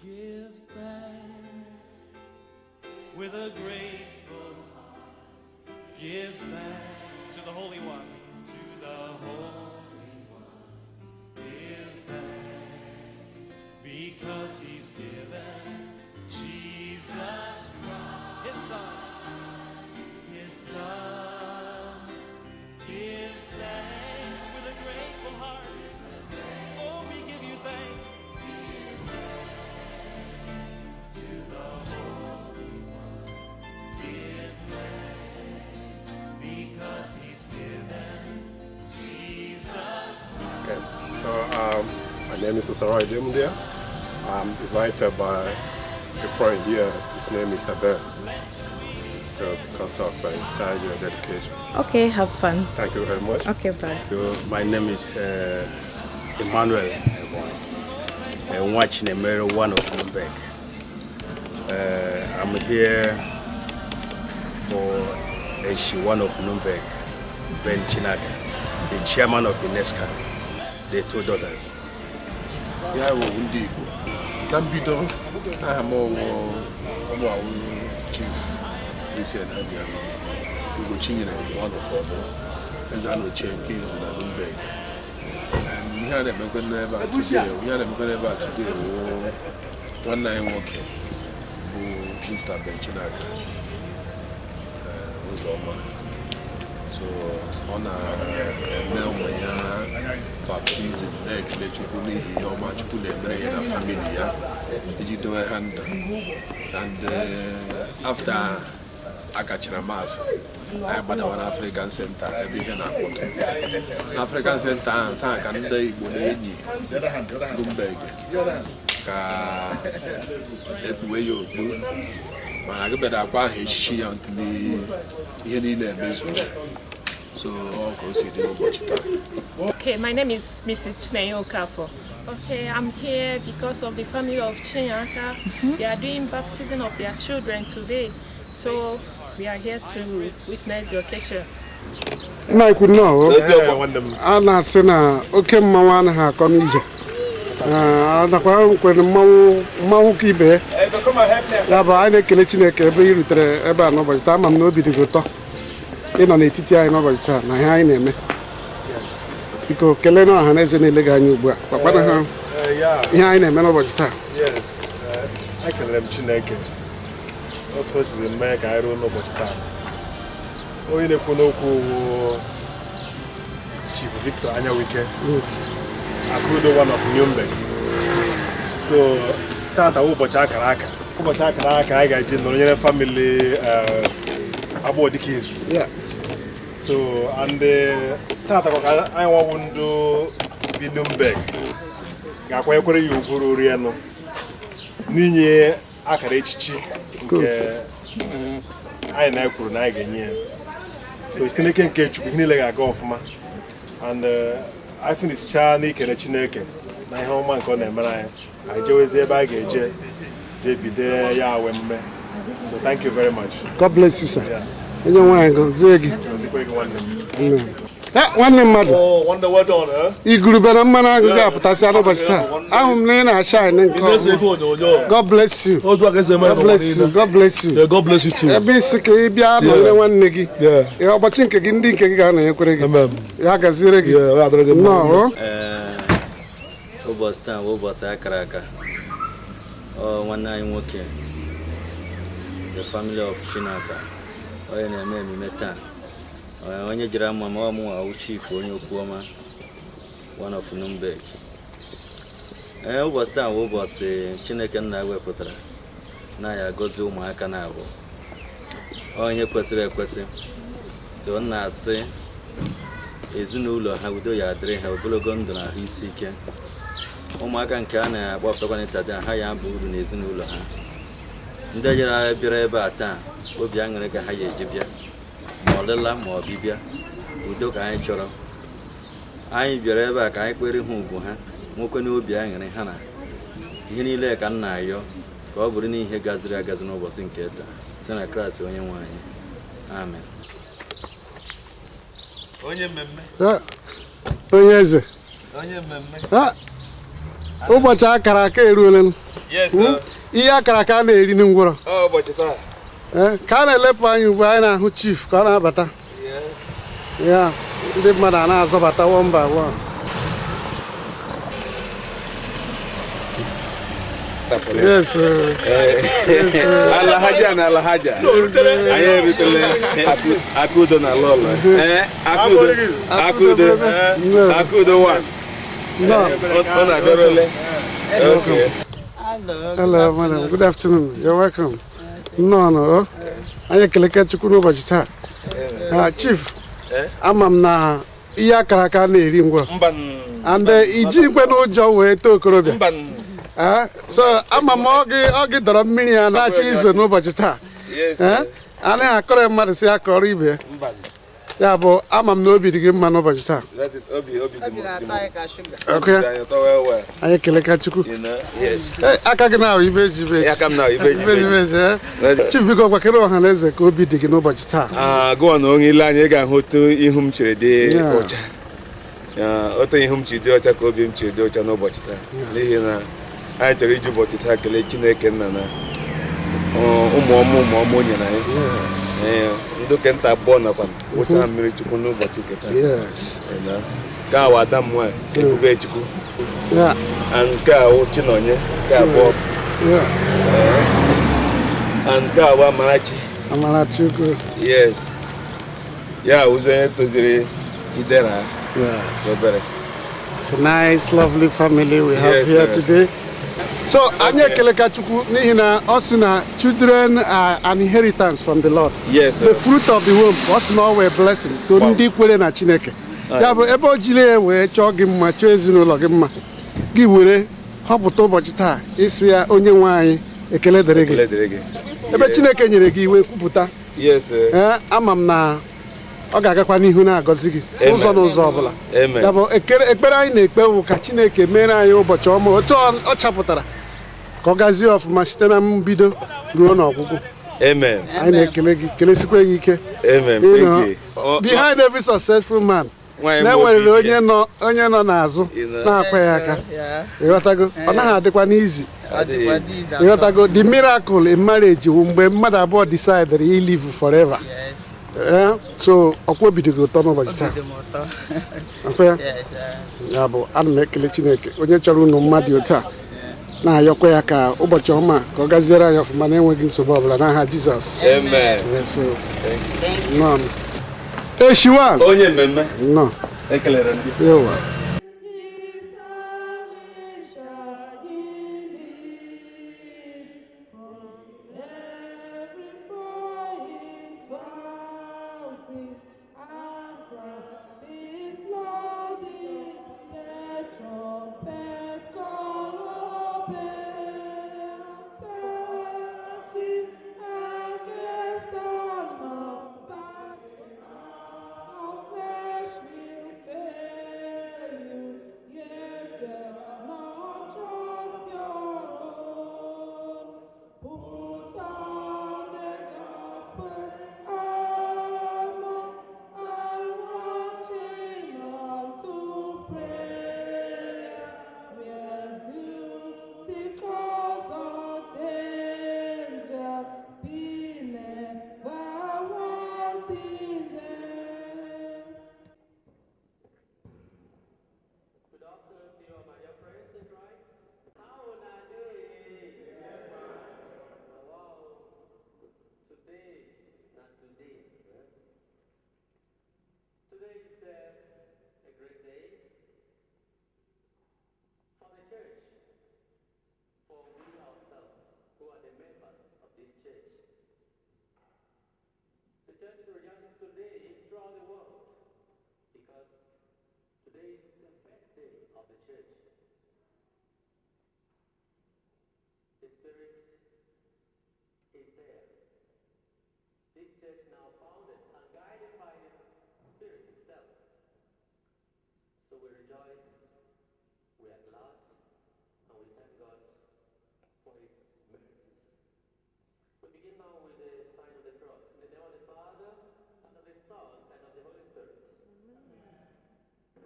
Give thanks with a grateful heart. Give thanks to the Holy One. To the Holy One. Give thanks because He's given Jesus Christ, His Son. His Son. Give thanks with a grateful heart. Oh, we give you thanks. Give thanks to the Holy One. Give thanks because He's given Jesus Christ. Okay, so my name is Osara Demundia. I'm invited by a friend here. His name is Abel. So because of his child dedication. Okay, have fun. Thank you very much. Okay, bye. So, my name is Emmanuel. I'm watching a mayor one of Nürnberg. I'm here for one of Nürnberg, Ben Chinaka, the chairman of UNESCO, the two daughters. Yeah, Ndi-igbo. Nambido, I'm Chieftaincy one of them, as I know, Chieftaincy in Nürnberg. And we had a Megan about today. One night walking, Mr. Ben Chinaka, Uzoma. So, on a Melmaya baptism, Onuchukwu, and familia, did you do a hand? And after Akachira Mass, I went to an African center, every hand African center, and Ndi-igbo, Nürnberg, so okay, my name is Mrs. Chieftaincy. Okay, I'm here because of the family of Chinaka. They are doing baptism of their children today, so we are here to witness the occasion. I could know. I'm not saying, okay, Mawana ha come easy. The crowd with the Mauki Bay. I make a Chinaka every year, ever no, but I'm nobody to go talk. In on a TTI, no, but I name it. Yes. Because Keleno has an illegal new work. But yeah, I name it. Yes, I can name Chineke. Not such the Meg, I don't know about that. Oh, in a Onuchukwu, Chief Victor Anyawike. I could do one of Nürnberg. So, Tata Ubochakaraka. Ubochakaraka, I got in family about the kids. Yeah. So, and Tata, I want to be Nürnberg. Gakwekore Yuguru Riano. Ninye Akarechi. I know could I again. So it's still can catch me like a golf man. And I finished Charlie and a Chineke. My home man called them. I just say by JB there, yeah, so thank you very much. God bless you, sir. Yeah. You don't want to go. That one mother. Oh, wonder what on her? You grew better man. I got Tasano, but I'm Nena shining. God bless you. God bless you. God bless you. God bless you too. Basically, one niggy. Yeah. You're watching Kindi Kagana. Yagaziregi. No. Obasta Karaka. Oh, one night walking. The family of Chinaka. Oh, and I met her. When you jam Mama, chief Onuchukwu, one of Nürnberg. Was that was Chineke na wepụtara na ya gozi ụmụaka na abụ onye kwesịrị ekwesị so na asị ezinụlọ ha udo ya adịrị ha ogologo ndụ na ahụ isi ike ụmụaka nke a na-agbapụtakwa n'ịtada ha ya bụ uru n'ezinụlọ ha ndị bịara ebe a taa obi aṅụrị ka ha ya eji bịa ma ọlịla ma ọbịbịa udo ka anyị chọrọ anyị bịara ebe a ka anyị kpere ha ugwu ha nwoke n'obi aṅụrị ha na ihe niile ka nna ayọ ka ọ bụrụ n'ihe gaziri agazi n'ụbọchị nke taa si na Kraịst onye nwe anyị amen. Onye mmemme. Onye eze. Onye mmemme. ụbọchị akara aka eruola. Yes, sir. Ihe akara aka na-eri n'ngwụrọ. Ụbọchị taa. Ka a na-elepụ anyị ugbu anyị na-ahụ chief ka ọ na-abata. Ya, ndị mmadụ a na-azọbata one by one. Yes, Alahaja na Alahaja. Anyị eritele akudo na lọlọ. Akudo one. No. Ọ na-adọrọle. Okay. Hello, madam. Good afternoon. You're welcome. No. Anyị ekeleke Chukwu n'ụbọchị taa. Chief, ama m na ihe akara aka na-eri ngwa. And iji ikwe n'ụjọ wee too okorobịa. So ama m ọ gị dọrọ mmiri ya na-achọ izo n'ụbọchị taa. Anaghị akọrọ mmadụ si akọrọ ibe. Ya bụ ama m na obi dị gị mma n'ụbọchị taa. Anyị ekeleka Chukwu. Aka gị na-ahụ ibe eji Chief biko gwakere ọha na eze ka obi dị gị n'ụbọchị taa. Gụọ na onye ile anyị ga-ahụ otu ihu m chiri dị ọcha. Otu ihu m chiri dị ọcha ka obi m chiri dị ọcha n'ụbọchị taa. N'ihi na anyị chọrọ iji ụbọchị taa kelee Chineke nna na ụmụ ọmụ o nyere anyị. Ndị kenta abụọ nakwa wụcha mmiri Chukwu n'ụbọchị nke taa. Nke a wụ Ada m nwanyị Ebube Chukwu. Nke a wụ Chinonye nke abụọ. Nke a wụ Amarachi. Yes. Ya ụzọ onye toziri Chidera. Obere. It's a nice, lovely family we have here today. So, anyị ekeleka Chukwu n'ihi na ọ sị na children are an inheritance from the Lord. Yes, the fruit of the womb, ọ sị na ọ wee blessing to ndị kwere na Chineke. Ya bụ ebe o jiri ya wee chọọ gị mma, chọọ ezinụlọ gị mma, gị were họpụta ụbọchị taa isi ya onye nwe anyị ekele dịrị gị. Ebe Chineke nyere gị iwe kwupụta. Ama m na ọ ga-agakwa n'ihu na-agọzi gị ụzọ n'ụzọ ọbụla. Ya bụ ekpere anyị na-ekpe bụ ka Chineke mere anyị ụbọchị ọma otu ọ chapụtara ka ọ gazie ọfụma site na mbido ruo n'ọgwụgwụ. Amen. Anyị na-ekele gị kelesikwa gị ike. Amen. Behind every successful man, na-enwerere onye nọ n'azụ na-akwa ya aka. Ịghọtago ọ naghị adịkwa n'izi. Ịghọtago the miracle in marriage bụ mgbe mmadụ abụọ decide to live forever. So ọkwa obi dị gị ụtọ n'ụbọchị taa. Ya bụ ana m ekele Chineke onye chọrọ unu mmadụ otu a na-ayọkwa ya ka ụbọchị ọma ka ọ gaziere anyị ọfụma na-enweghị nsogbu ọbụla n'aha Jizọs. Eshiwan onye mmemme nọ ekelere ndị yowa.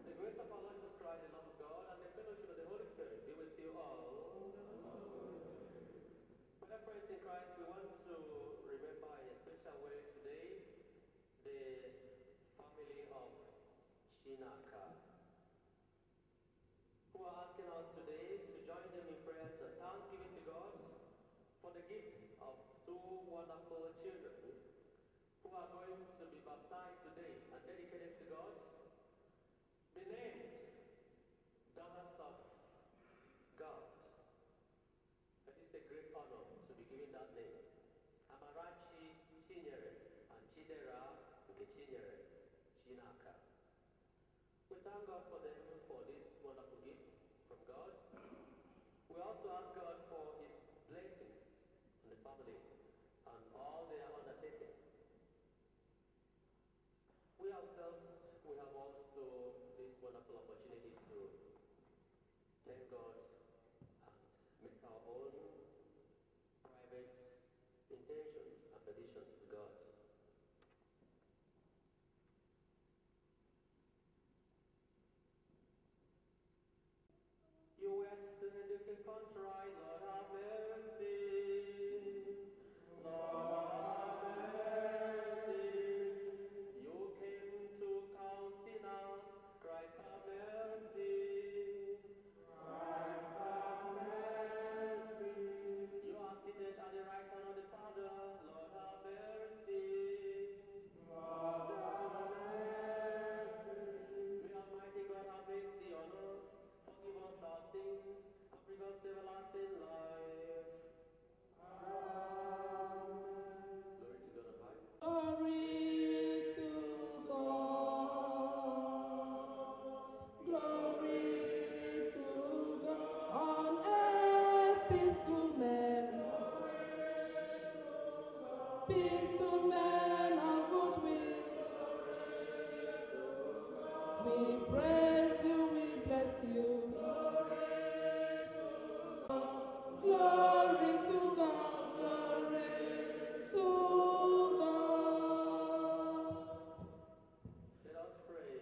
The grace of our Lord Jesus Christ, the love of God, and the fellowship of the Holy Spirit be with you gift of two wonderful children who are going to be baptized today and dedicated to God, be named daughters of God. It is a great honor to be given that name. Amarachi Chinyere and Chidera Chinyere Chinaka. We thank God for them for this wonderful gift from God. We also ask God for His blessings on the family and all they are undertaking. We ourselves, we have also this wonderful opportunity to thank God and make our own private intentions and petitions to God. You were sin contrite, Lord have mercy. Lord have mercy. You came to count sinners, Christ have mercy. Christ have mercy. You are seated at the right hand of the Father, Lord have mercy. Lord have mercy. May Almighty God have mercy on us, forgive us our sins, and bring us to everlasting life. Amen. Glory to God on high. Glory to God. Glory to God. On earth, peace to men. Peace to men of good will. We praise you, we bless you. Glory to God, glory to God. Let us pray.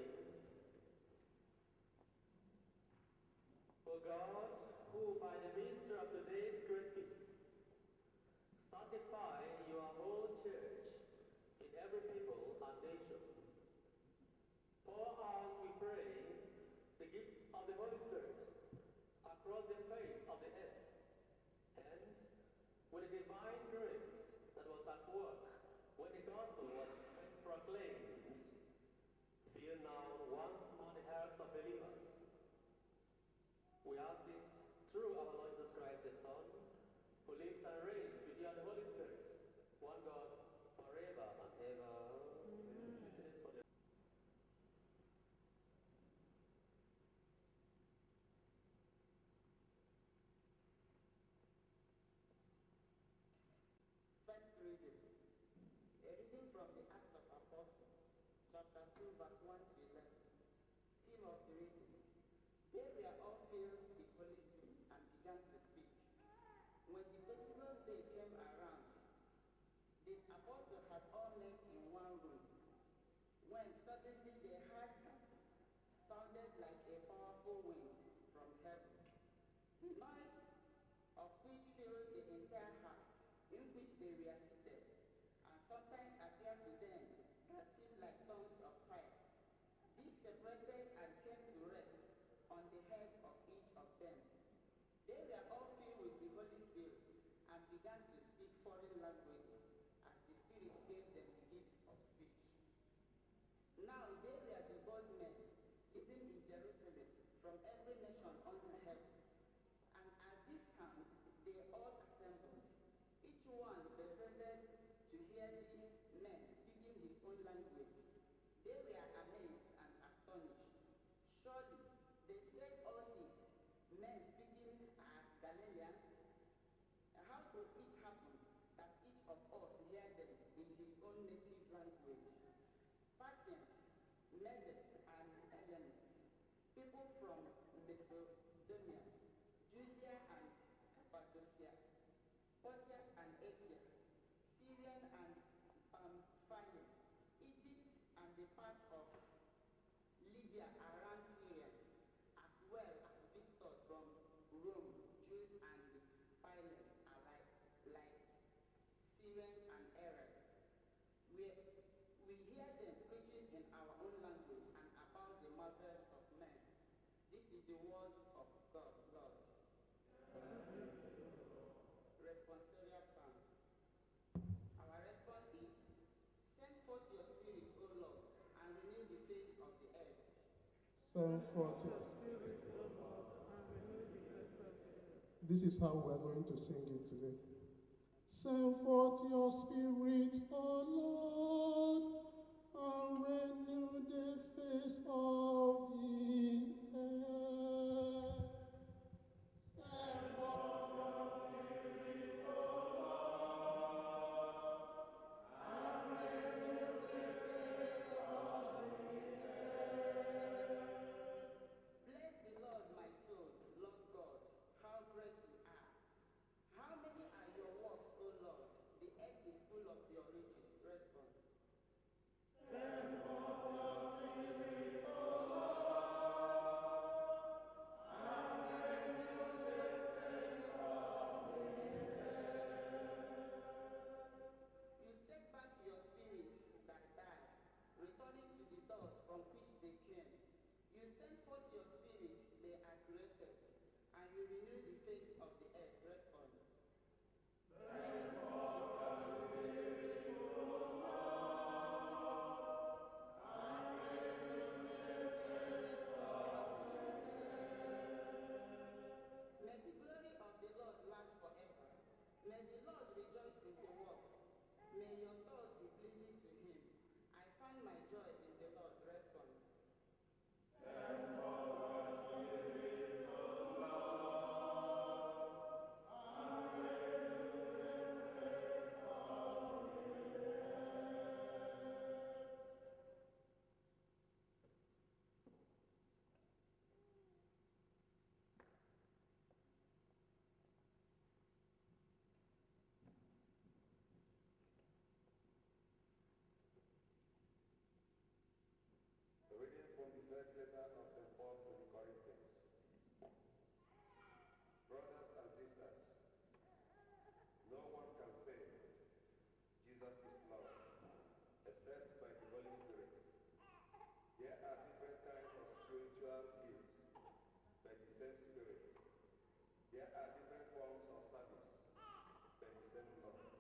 O God, who by the ministry of today's great feast sanctify your whole church in every people and nation, pour out, we pray, the gifts of the Holy Spirit across the face of the earth, and with the divine grace that was at work when the gospel was first proclaimed, fill now once more the hearts of believers. We ask this through our Lord Jesus Christ, the Son, who lives and reigns with you and the Holy Spirit, one God, forever and ever. Amen. First reading. A reading from the Acts of Apostles, chapter 2, verse 1 to 11. Theme of the reading. They were all filled with the Holy Spirit and began to speak. When the Pentecost day came around, the apostles had all met in one room. When suddenly they heard that sounded like a powerful wind from heaven. The noise of which filled the entire house in which they were seated, and sometimes appeared to them that seemed like tongues of fire. These separated and came to rest on the head of each of them. They were all filled with the Holy Spirit and began to speak foreign languages, as the Spirit gave them the gift of speech. Now they were the bold men living in Jerusalem from every nation under heaven. And at this time they all assembled, each one pretended to hear these men speaking his own language. They were amazed and astonished. Surely they said all these men speaking are Galileans. How does it happen that each of us hear them in his own native language? Parthians, Medes, and Elamites, people from Mesopotamia, Judea and Cappadocia, Pontus and Asia, Syrian and Pamphylia, Egypt and the part of Libya around Syria, as well as visitors from Rome, Jews and Pilots alike, like Syrian and Arab. We hear them preaching in our own language and about the marvels of men. This is the word of God, Lord. Responsorial Psalm. Send forth your spirit, O Lord, and renew the face of the earth. This is how we are going to sing it today. Send forth your spirit, O Lord, and renew the face of the earth. Send forth your spirit, O Lord, and renew the face of the earth. Bless the Lord, my soul, Lord God, how great you are. How many are your works, O Lord? The earth is full of your riches. Respond. Send forth your spirit, O Lord, and renew the face of the earth. You take back your spirits that die, returning to the dust from which they came. You send forth your spirits, they are created, and you renew the face of the earth. Respond. Send forth your spirit, O Lord, and renew the face of the earth. May the glory of the Lord last forever. May the Lord rejoice in the works. May your thoughts be pleasing to him. I find my joy in the Lord. Respond. Send forth your spirit, O Lord, and renew the face of the earth. A reading from the first letter of St. Paul to the Corinthians. Brothers and sisters, no one can say Jesus is Lord except by the Holy Spirit. There are different kinds of spiritual gifts by the same Spirit. There are different forms of service by the same Lord.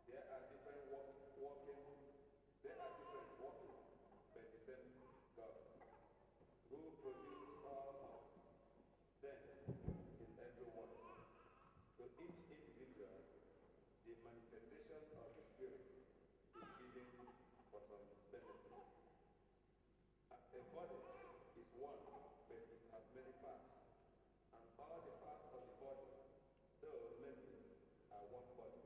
There are different working by the same God, who produced all them in everyone. To each individual, the manifestation of the Spirit is given for some benefit. As a body is one, but it has many parts, and all the parts of the body, though many, are one body.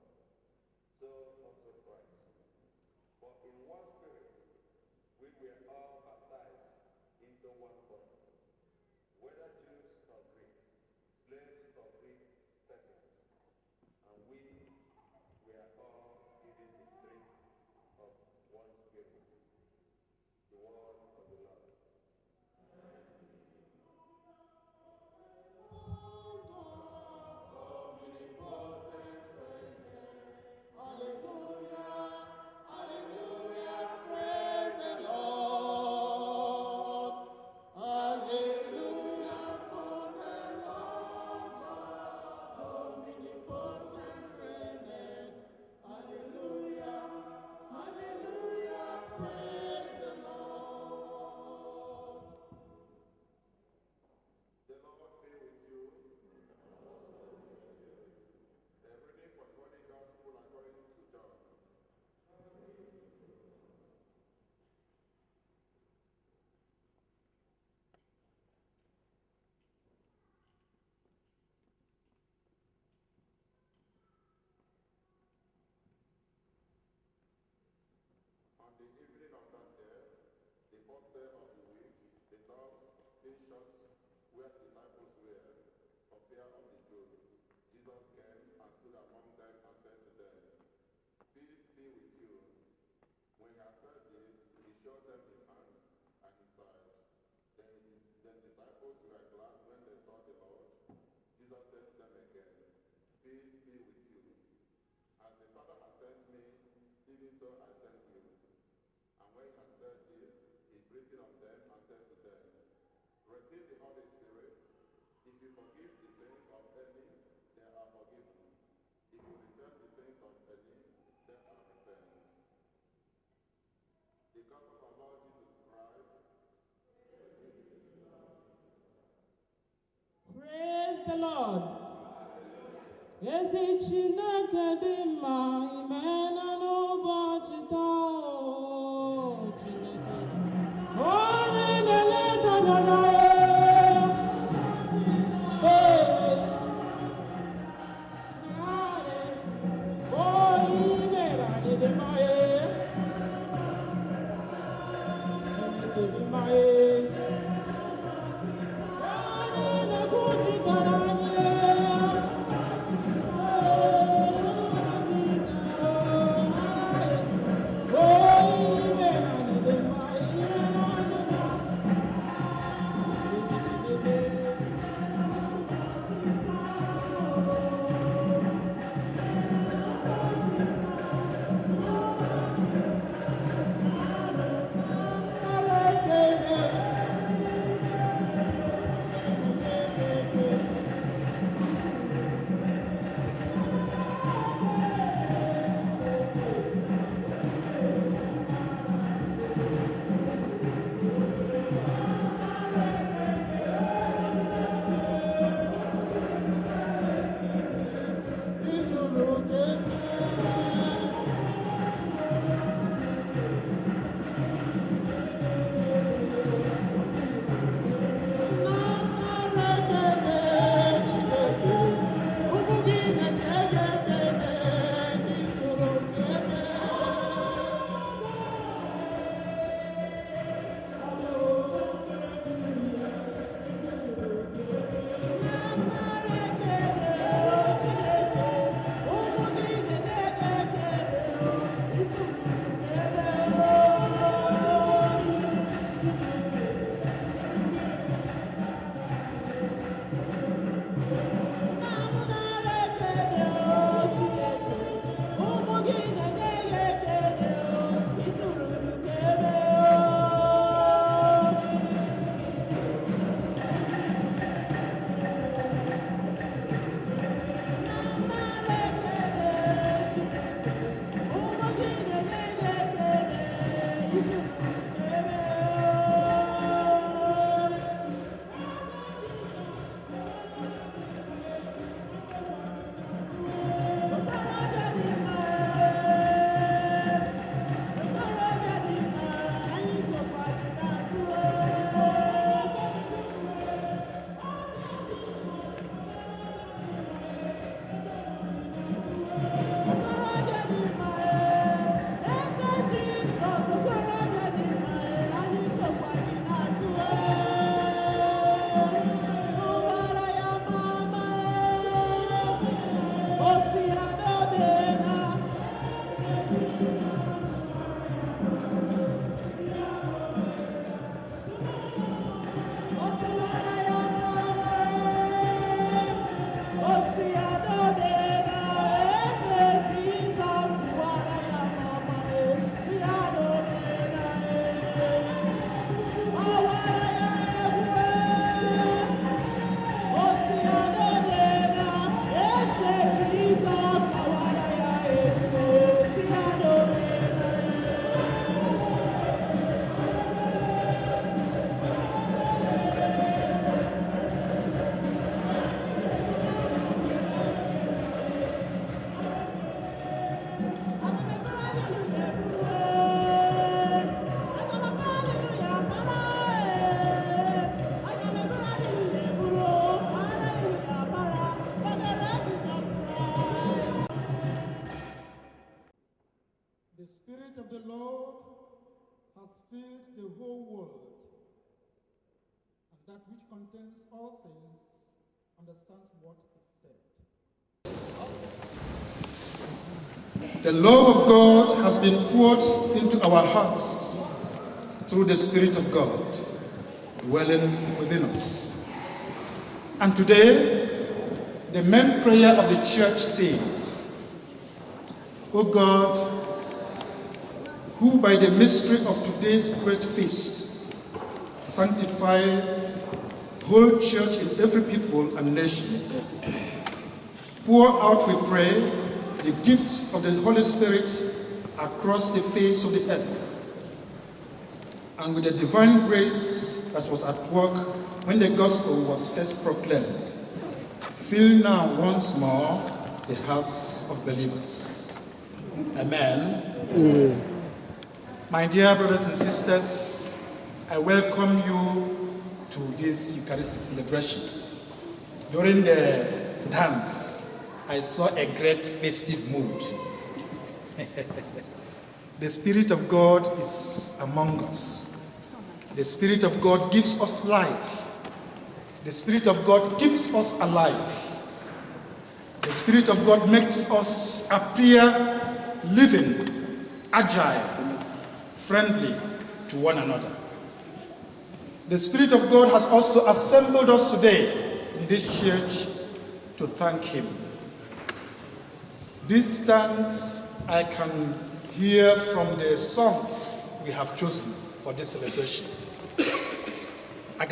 So also Christ. For in one Spirit we were all baptized into one body, whether Jews or Greeks, slaves or free persons, and we were all given the drink of one Spirit. The word of the Lord. The Lord be with you. A reading from the Holy Gospel according to John. On the evening of that day, the fourth day of the week, the door being shut where the disciples were, for fear of the Jews, Jesus came and stood among them and said to them, Peace be with you. When he had said this, he showed them his hands and his side. Then the disciples were glad when they saw the Lord. Jesus said to them again, Peace be with you. As the Father has sent me, even so I send you. And when he had said this, he breathed on them and said to them, Receive the Holy Spirit. If you forgive the sins of any, they are forgiven. If you return the sins of any, they are returned. The gospel of our Lord Jesus Christ. the Lord. Ezi Chineke dị mma, imena n'ụbọchị taa, o Chineke. Onye na-eleta nọrọ ya. That which contains all things understands what is said. The love of God has been poured into our hearts through the Spirit of God dwelling within us. And today, the main prayer of the church says, O God, who by the mystery of today's great feast sanctify whole church in every people and nation, pour out, we pray, the gifts of the Holy Spirit across the face of the earth, and with the divine grace that was at work when the gospel was first proclaimed, fill now once more the hearts of believers. Amen. My dear brothers and sisters, I welcome you to this Eucharistic celebration. During the dance, I saw a great festive mood. The Spirit of God is among us. The Spirit of God gives us life. The Spirit of God keeps us alive. The Spirit of God makes us appear living, agile, friendly to one another. The Spirit of God has also assembled us today in this church to thank Him. These thanks I can hear from the songs we have chosen for this celebration. I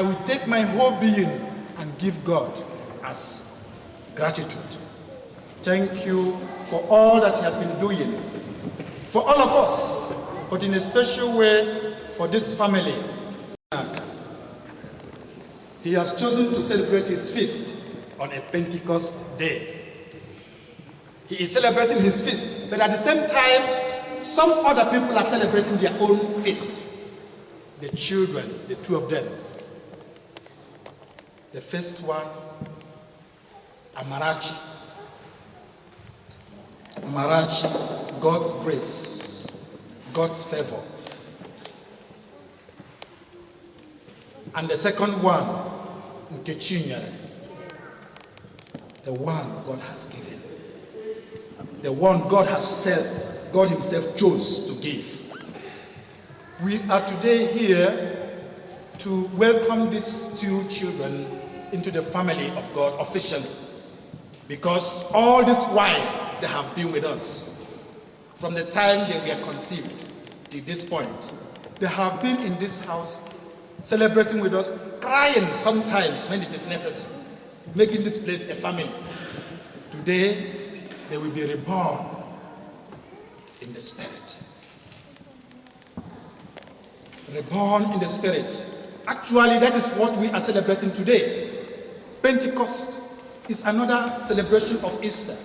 will take my whole being and give God as gratitude. Thank you for all that He has been doing for all of us, but in a special way for this family. He has chosen to celebrate his feast on a Pentecost day. He is celebrating his feast, but at the same time, some other people are celebrating their own feast. The children, the two of them. The first one, Amarachi. Amarachi, God's grace, God's favor. And the second one, Nkechinyere, the one God has given. The one God Himself chose to give. We are today here to welcome these two children into the family of God officially, because all this while they have been with us. From the time they were conceived to this point, they have been in this house celebrating with us, crying sometimes when it is necessary, making this place a family. Today, they will be reborn in the Spirit. Reborn in the Spirit. Actually, that is what we are celebrating today. Pentecost is another celebration of Easter.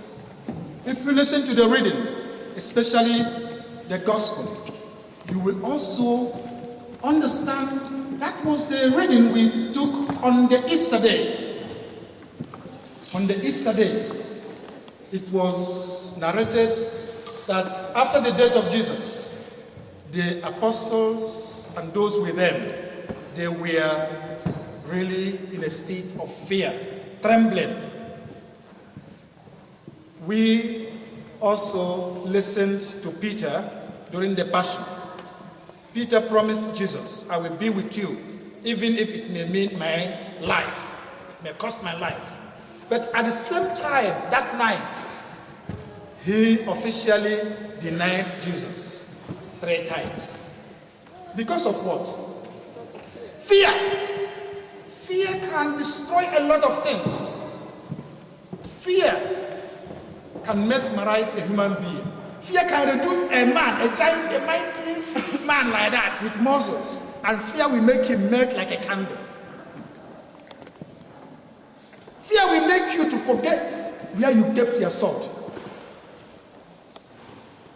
If you listen to the reading, especially the Gospel, you will also understand that was the reading we took on the Easter day. On the Easter day, it was narrated that after the death of Jesus, the apostles and those with them, they were really in a state of fear, trembling. We also listened to Peter during the Passion. Peter promised Jesus, I will be with you, even if it may mean my life, it may cost my life. But at the same time, that night, he officially denied Jesus 3 times. Because of what? Fear. Fear can destroy a lot of things. Fear can mesmerize a human being. Fear can reduce a man, a giant, a mighty man like that with muscles, and fear will make him melt like a candle. Fear will make you to forget where you kept your sword.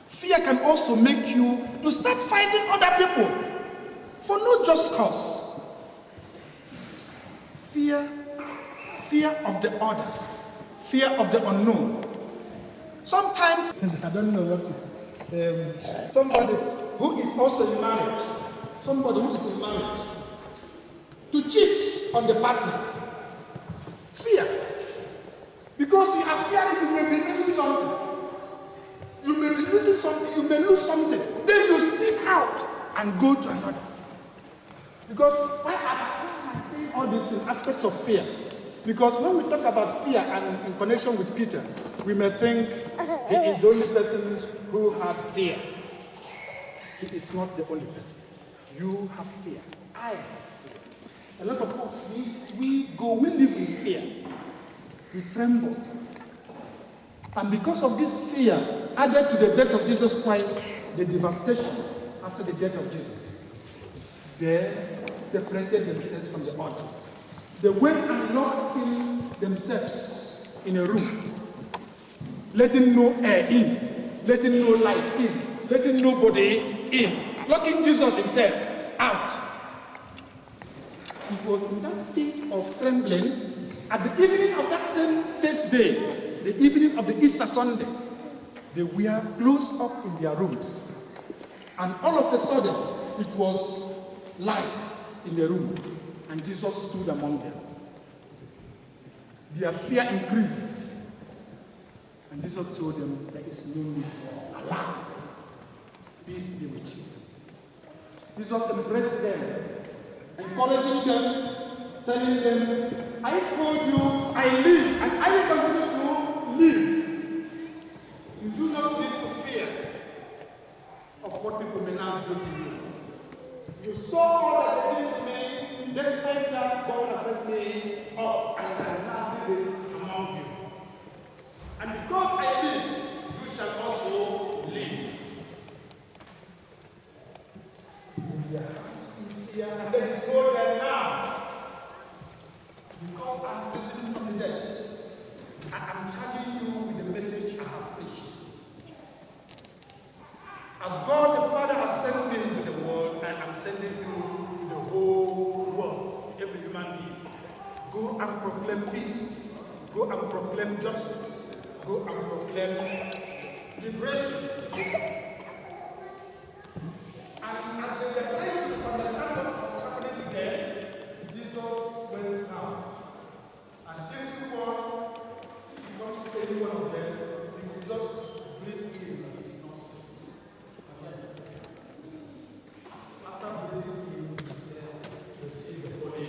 Fear can also make you to start fighting other people for no just cause. Fear of the other, fear of the unknown. Sometimes, I don't know what to, somebody who is also in marriage, to cheat on the partner. Fear. Because you are fearing you may be missing something. You may be missing something, you may lose something. Then you step out and go to another. Because why am I saying all these aspects of fear? Because when we talk about fear and in connection with Peter, we may think he is the only person who had fear. He is not the only person. You have fear. I have fear. A lot of us, we live in fear. We tremble. And because of this fear, added to the death of Jesus Christ, the devastation after the death of Jesus, there separated themselves from the others. They went and locked in themselves in a room, letting no air in, letting no light in, letting nobody in, locking Jesus himself out. It was in that state of trembling at the evening of that same first day, the evening of the Easter Sunday. They were closed up in their rooms, and all of a sudden it was light in the room, and Jesus stood among them. Their fear increased, and Jesus told them, there is no need for alarm. Peace be with you. Jesus embraced them, encouraging them, telling them, I told you I live, and I will continue to live. You do not need to fear of what people may now do to you. You saw all that they did to me, despite that God has raised me up, and I am now living among you. And because I live, you shall also live. And then he told them now, because I am risen from the dead, I am charging you with the message I have preached. As God the Father has sent me into the world, I am sending you to the whole world, every human being. Go and proclaim peace. Go and proclaim justice. Go and proclaim liberation. And as they were trying to understand what was happening to them, Jesus went out. And everyone, if he comes to any one of them, he will just breathe in his nostrils. After breathing in, he said, receive the Holy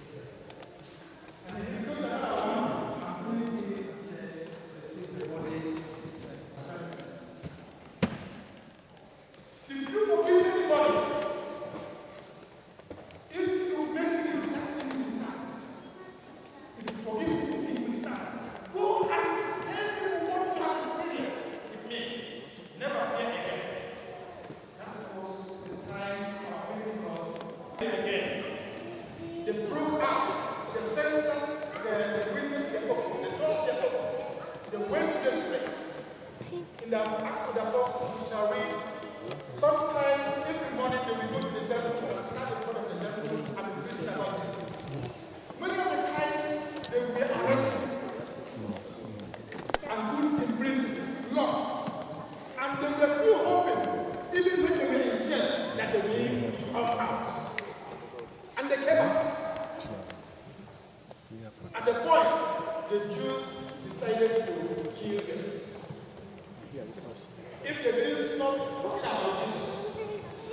Spirit. And he goes another one and breathed in and said, receive the Holy Spirit. If you forgive anybody, if you make me stand, if you forgive me, you stand. Go and tell me what you have experienced with me. Never fear again. That was the time our Pentecost again. They broke out. The fences, the windows were open, the doors were open. They went to the streets. In the Acts of the Apostles, we shall read. Sometimes every morning they will go to the temple and stand in front of the temple and preach about Jesus. Most of the times they will be arrested and put in prison, locked. And they were still hoping, even when they were in jail, that they will come out. And they came out. At the point, the Jews decided to kill them. If they didn't stop talking about Jesus,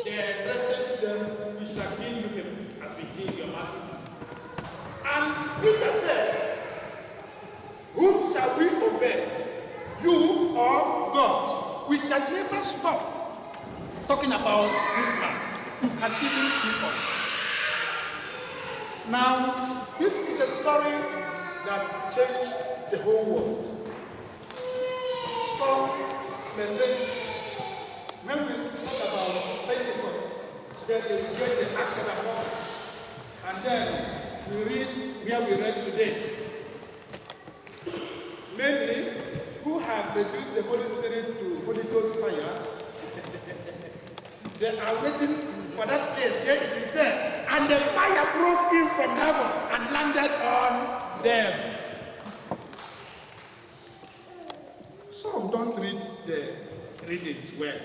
they threatened them, we shall kill you as we kill your master. And Peter said, whom shall we obey? You or God? We shall never stop talking about this man who can even kill us. Now, this is a story that changed the whole world. So, when we talk about Pentecost, then we read the Acts of the Apostles, and then we read where we read today. Many who have reduced the Holy Spirit to Holy Ghost fire, they are waiting for that place where it is said, and the fire broke in from heaven and landed on them. Some don't read the readings well.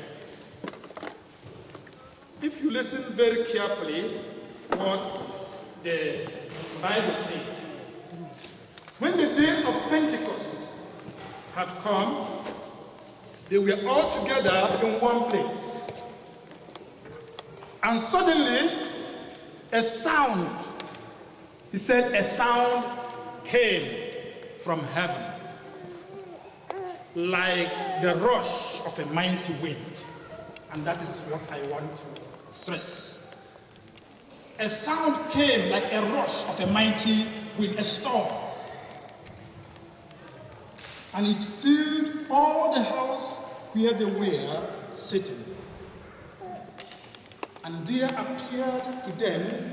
If you listen very carefully what the Bible says, when the day of Pentecost had come, they were all together in one place. And suddenly, a sound, he said, a sound came from heaven, like the rush of a mighty wind. And that is what I want to stress. A sound came like a rush of a mighty wind, a storm. And it filled all the house where they were sitting. And there appeared to them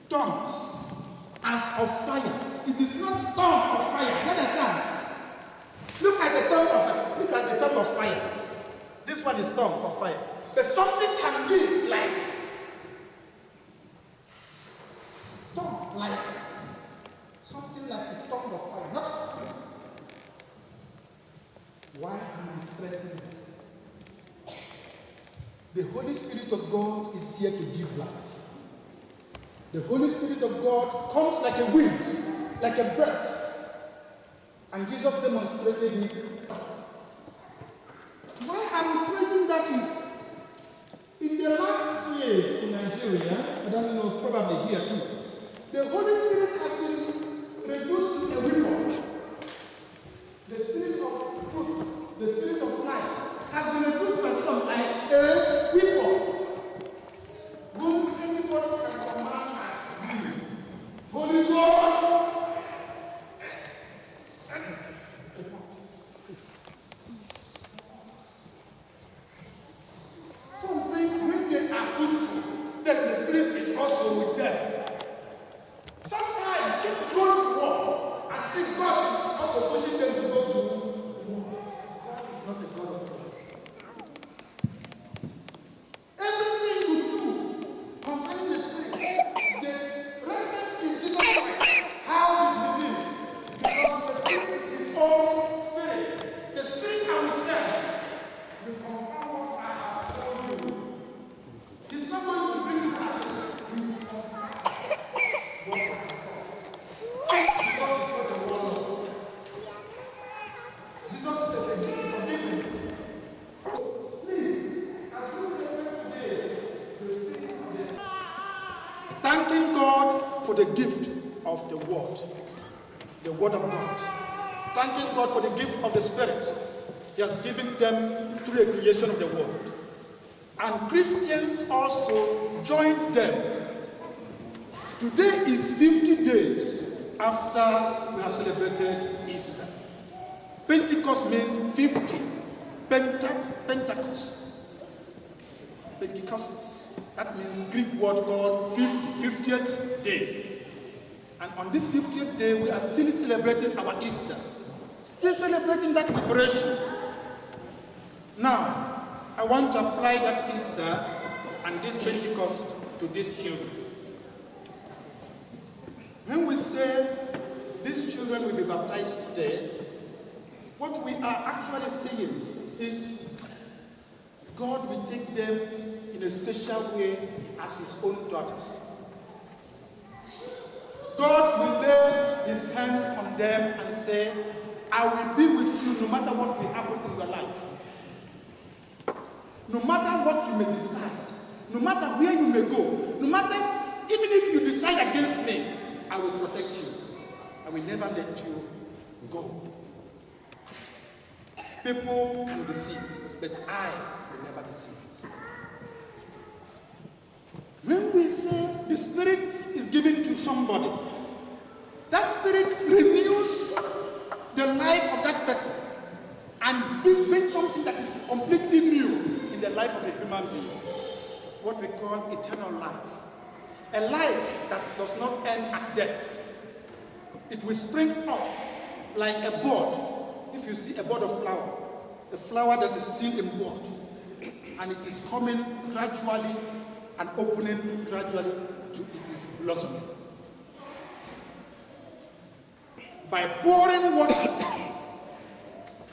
tongues as of fire. It is not tongue of fire. You understand? Look at the tongue of fire. This one is tongue of fire. But something can be like tongue, like something like the tongue of fire. Not why am I stressing this? The Holy Spirit of God is here to give life. The Holy Spirit of God comes like a wind, like a breath. And Jesus demonstrated it. Why I'm stressing that is, in the last years in Nigeria, I don't know, probably here too, the Holy Spirit has been reduced to a weapon. The Spirit of truth, the Spirit of life, has been reduced by some like a weapon. Whom anybody can command as you. Holy Ghost. Some think when they are peaceful, that the Spirit is also with them. Sometimes people go to war and think God is also pushing them to go to war. God is not a God of war. Everything you do concerning the Spirit, the reference in Jesus Christ, how it begins. Because the Spirit is His own Spirit. The Spirit I will send will confirm what I have told you. He's not going to bring you back. He will confirm what I have told you. Jesus is a forgiving. Please, as we celebrate today, the feast of the thanking God for the gift of the Word of God. Thanking God for the gift of the Spirit He has given them through the creation of the world. And Christians also joined them. Today is 50 days after we have celebrated Easter. Pentecost means 50. Pentecost. Pentecostes. That means Greek word called 50th day. And on this 50th day, we are still celebrating our Easter. Still celebrating that liberation. Now, I want to apply that Easter and this Pentecost to these children. When we say these children will be baptized today, what we are actually saying is God will take them in a special way as His own daughters. God will lay His hands on them and say, I will be with you no matter what will happen in your life. No matter what you may decide, no matter where you may go, no matter, even if you decide against me, I will protect you. I will never let you go. People can deceive, but I will never deceive you. When we say the Spirit is given to somebody, that Spirit renews the life of that person and brings something that is completely new in the life of a human being. What we call eternal life. A life that does not end at death. It will spring up like a bud. If you see a bud of flower, a flower that is still in bud, and it is coming gradually and opening gradually to its blossoming. By pouring water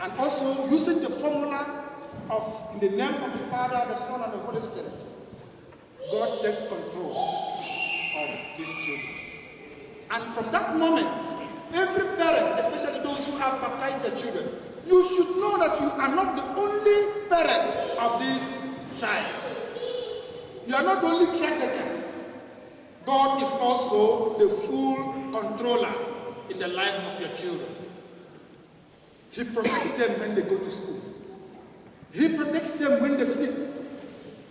and also using the formula of in the name of the Father, the Son, and the Holy Spirit, God takes control of these children. And from that moment, every parent, especially those who have baptized their children, you should know that you are not the only parent of this child. You are not the only caretaker. God is also the full controller in the life of your children. He protects them when they go to school. He protects them when they sleep.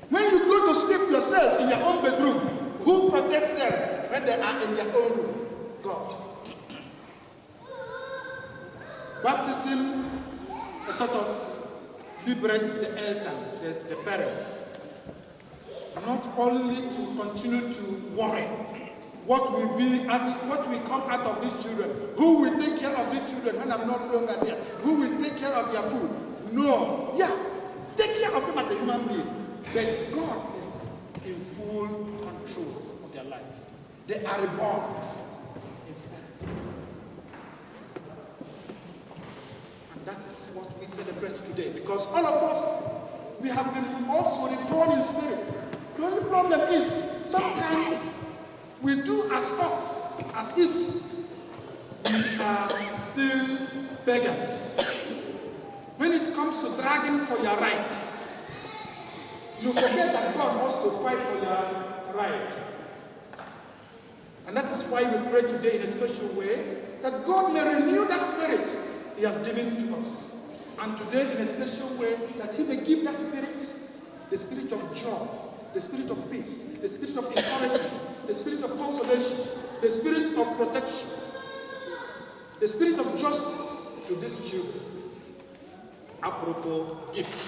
When you go to sleep yourself in your own bedroom, who protects them when they are in their own room? God. Baptism sort of liberates the elder, the parents, not only to continue to worry, what will come out of these children? Who will take care of these children when I'm no longer there? Who will take care of their food? No. Yeah, take care of them as a human being. But God is in full control of their life. They are reborn in spirit. And that is what we celebrate today, because all of us, we have been also reborn in spirit. The only problem is sometimes we do as if we are still pagans. When it comes to dragging for your right, you forget that God wants to fight for your right. And that is why we pray today in a special way, that God may renew that spirit He has given to us. And today in a special way, that He may give that spirit, the spirit of joy, the spirit of peace, the spirit of encouragement, the spirit of consolation, the spirit of protection, the spirit of justice to these children. Apropos gift.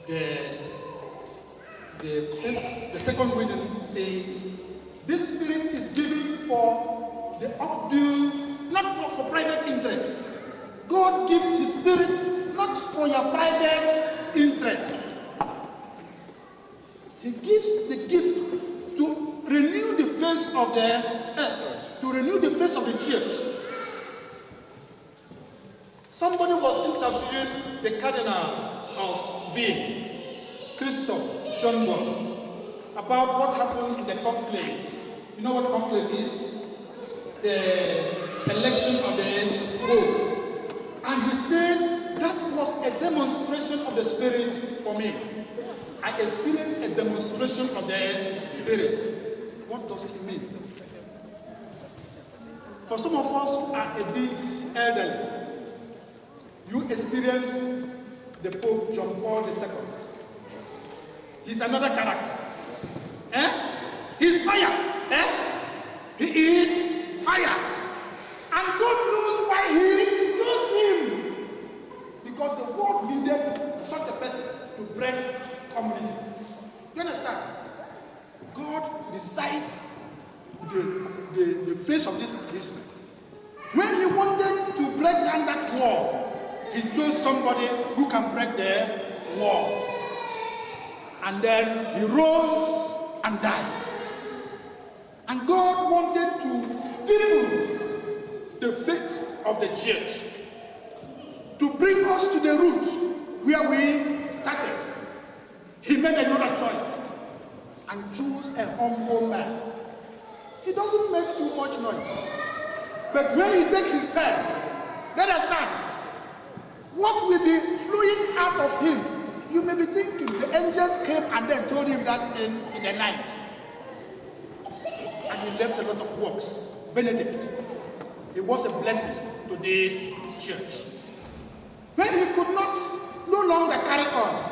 The second reading says, this spirit is given for the upbuild, not for private interest. God gives His spirit not for your private interest. He gives the gift to renew the face of the earth, to renew the face of the church. Somebody was interviewing the Cardinal of Vienna, Christoph Schönborn, about what happens in the conclave. You know what conclave is? The election of the Pope. And he said that was a demonstration of the Spirit for me. I experienced a demonstration of the Spirit. What does he mean? For some of us who are a bit elderly, you experience the Pope John Paul II. He's another character. He's fire. He is fire. And God knows why He chose him. Because the world needed such a person to break communism. You understand? God decides the face of this system. When He wanted to break down that wall, He chose somebody who can break the wall. And then He rose and died. And God wanted to deepen the faith of the church, to bring us to the root where we started. He made another choice and chose a humble man. He doesn't make too much noise. But when he takes his pen, let us understand, what will be flowing out of him? You may be thinking the angels came and then told him that in the night. And he left a lot of works. Benedict. It was a blessing to this church. When he could no longer carry on,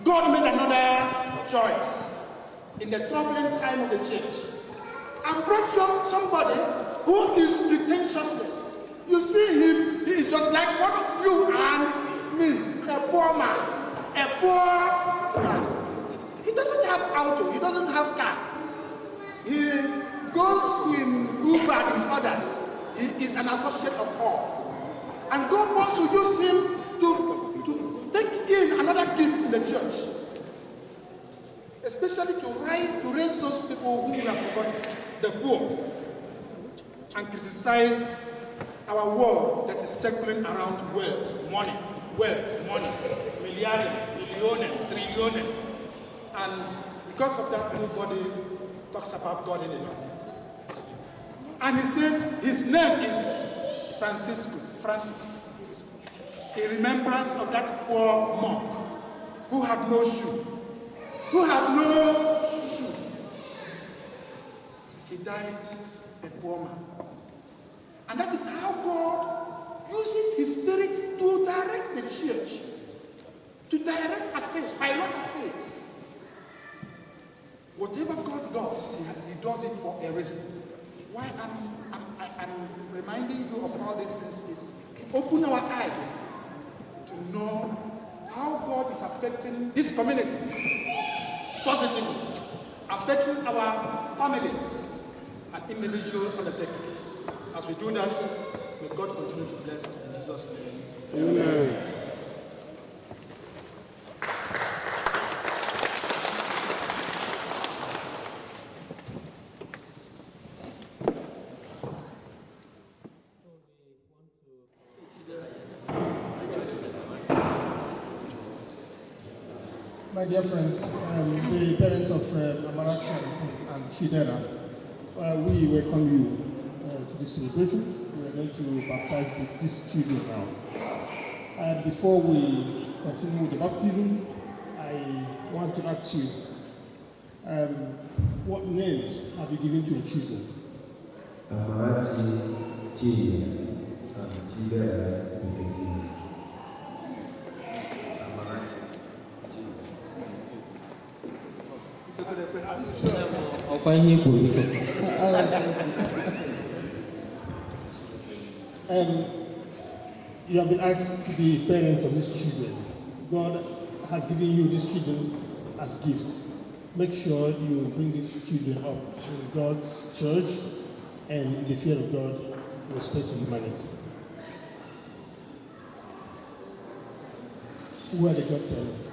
God made another choice in the troubling time of the church and brought somebody who is pretentiousness. You see him, he is just like one of you and me, a poor man. A poor man. He doesn't have auto, he doesn't have car. He goes in Uber with others. He is an associate of all. And God wants to use him to take in another gift in the church. Especially to raise those people whom we have forgotten, the poor, and criticize our world that is circling around wealth, money, millionen, trillionen. And because of that, nobody talks about God any longer. And he says his name is Francis, in remembrance of that poor monk who had no shoe. He died a poor man. And that is how God uses His Spirit to direct the church, to direct affairs, pilot affairs. Whatever God does, He does it for a reason. Why I'm reminding you of all these things is to open our eyes to know how God is affecting this community positively. affecting our families and individual undertakings. As we do that, may God continue to bless us in Jesus' name. Amen. My dear friends, the parents of Amarachi and Chidera, we welcome you to this celebration. We are going to baptize these children now. And before we continue with the baptism, I want to ask you, what names have you given to your children? Amarachi, Chidera, and Chidera, you have been asked to be parents of these children. God has given you these children as gifts. Make sure you bring these children up in God's church and in the fear of God, respect to humanity. Who are the godparents?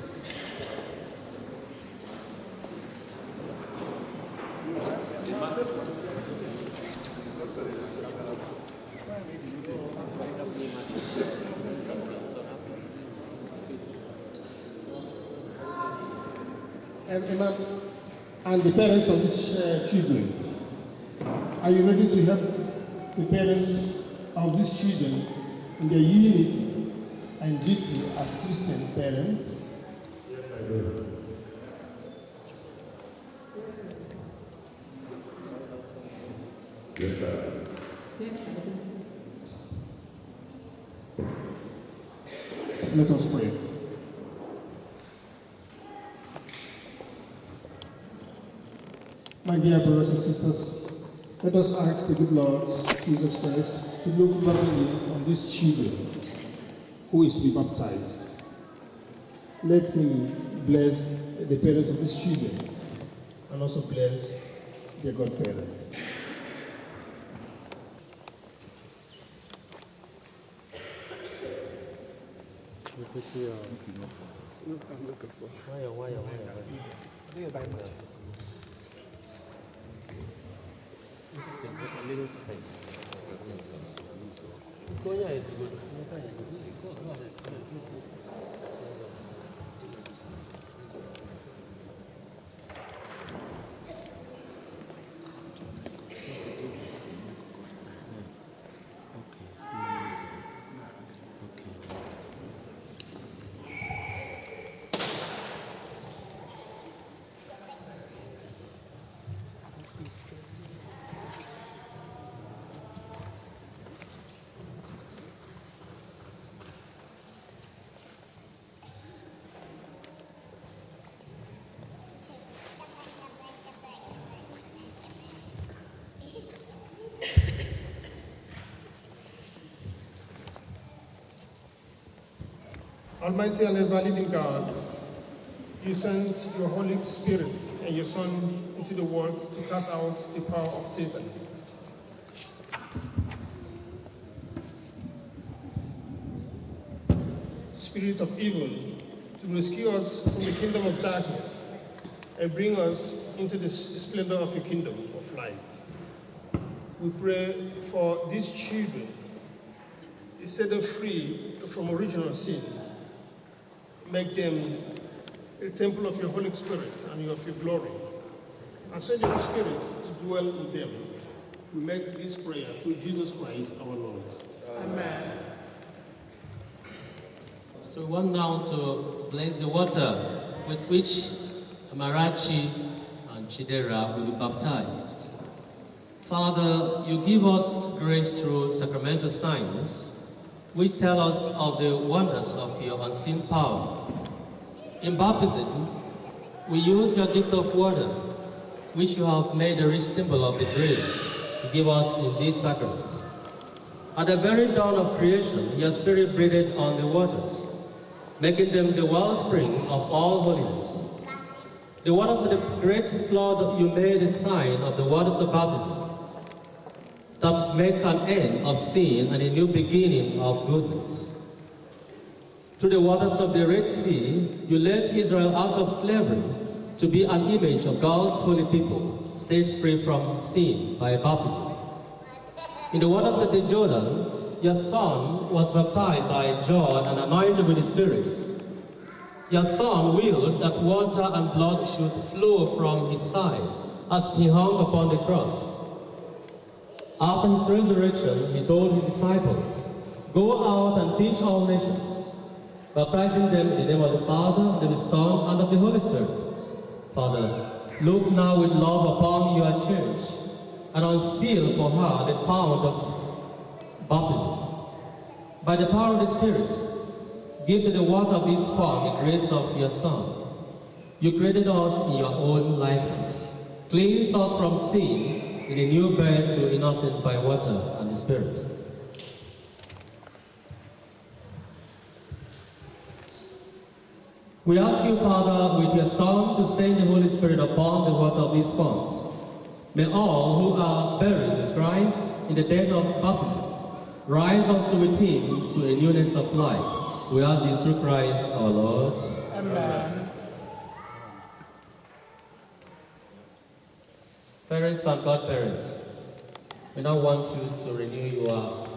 And the parents of these children, are you ready to help the parents of these children in their unity and duty as Christian parents? Yes, I do. Yes, sir. Let us pray. My dear brothers and sisters, let us ask the good Lord Jesus Christ to look lovingly on these children who is to be baptized. Let him bless the parents of these children and also bless their godparents. This is a little space. Konya is good. Almighty and ever-living God, you sent your Holy Spirit and your Son into the world to cast out the power of Satan. Spirit of evil, to rescue us from the kingdom of darkness and bring us into the splendor of your kingdom of light. We pray for these children, set them free from original sin. Make them a temple of your Holy Spirit and of your glory. And send your Spirit to dwell in them. We make this prayer through Jesus Christ our Lord. Amen. So we want now to bless the water with which Amarachi and Chidera will be baptized. Father, you give us grace through sacramental signs which tell us of the wonders of your unseen power. In baptism, we use your gift of water, which you have made a rich symbol of the grace you give us in this sacrament. At the very dawn of creation, your Spirit breathed on the waters, making them the wellspring of all holiness. The waters of the great flood you made a sign of the waters of baptism, that make an end of sin and a new beginning of goodness. Through the waters of the Red Sea, you led Israel out of slavery to be an image of God's holy people, set free from sin by baptism. In the waters of the Jordan, your son was baptized by John and anointed with the Spirit. Your son willed that water and blood should flow from his side as he hung upon the cross. After his resurrection, he told his disciples, "Go out and teach all nations, baptizing them in the name of the Father, and of the Son, and of the Holy Spirit. Father, look now with love upon your church, and unseal for her the fount of baptism. By the power of the Spirit, give to the water of this font the grace of your Son. You created us in your own likeness. Cleanse us from sin in a new birth to innocence by water and the Spirit." We ask you, Father, with your Son, to send the Holy Spirit upon the water of this font. May all who are buried with Christ in the death of baptism rise also with him to a newness of life. We ask this through Christ our Lord. Amen. Parents and godparents, we now want you to renew your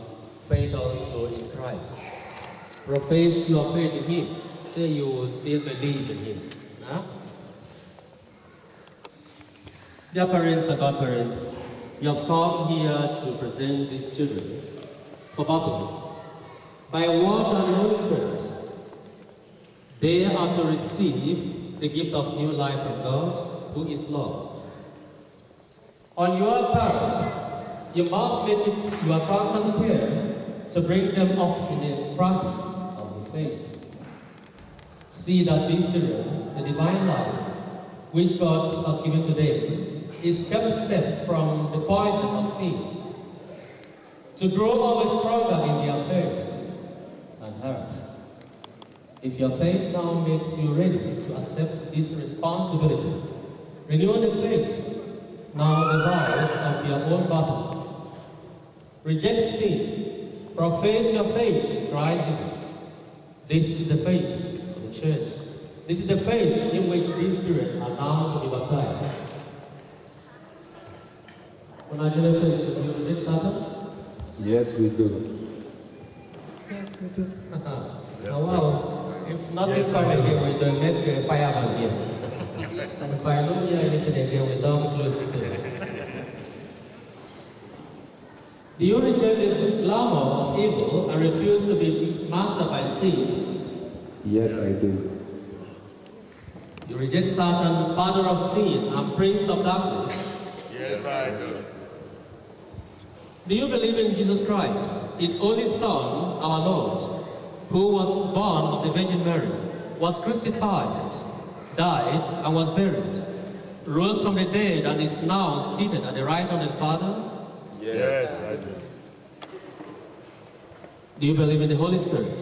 faith also in Christ. Profess your faith in him. Say you will still believe in him. Huh? Dear parents and godparents, you have come here to present these children for baptism. By water and the Holy Spirit, they are to receive the gift of new life from God, who is love. On your part, you must make it your constant care to bring them up in the practice of the faith. See that these children, the divine life which God has given to them, is kept safe from the poison of sin, to grow always stronger in their faith and heart. If your faith now makes you ready to accept this responsibility, renew the faith, now the vows of your own baptism. Reject sin, profess your faith in Christ Jesus. This is the faith of the church. This is the faith in which these children are now to be baptized. Onuchukwu, please, do you this happen? Yes, we do. Yes, we do. Yes, wow. If nothing comes again, we don't make a fireman here. And if I don't hear anything again, we don't close it. Do you reject the glamour of evil and refuse to be mastered by sin? Yes, I do. You reject Satan, father of sin and prince of darkness? Yes, I do. Do you believe in Jesus Christ, his only Son, our Lord, who was born of the Virgin Mary, was crucified, died, and was buried, rose from the dead, and is now seated at the right hand of the Father? Yes, I do. Do you believe in the Holy Spirit?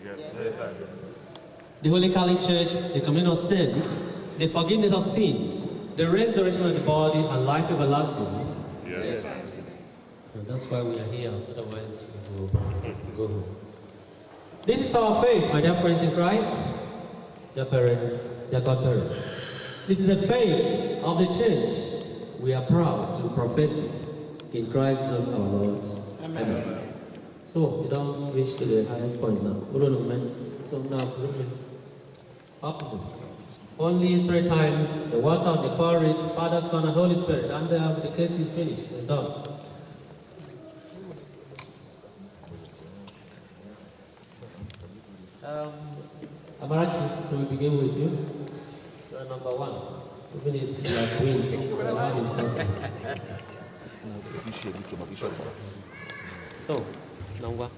Yes, I do. The Holy Catholic Church, the communion of saints, the forgiveness of sins, the resurrection of the body, and life everlasting? Yes. And that's why we are here, otherwise we will go home. This is our faith, my dear friends in Christ, dear parents, dear godparents. This is the faith of the church. We are proud to profess it in Christ Jesus our Lord. Amen. So, we don't reach to the highest point now. So now, baptism. Only 3 times the water on the forehead, Father, Son, and Holy Spirit. And the case is finished and done. Amarachi, so we begin with you. You are number 1. Even if you are twins, the line is so, number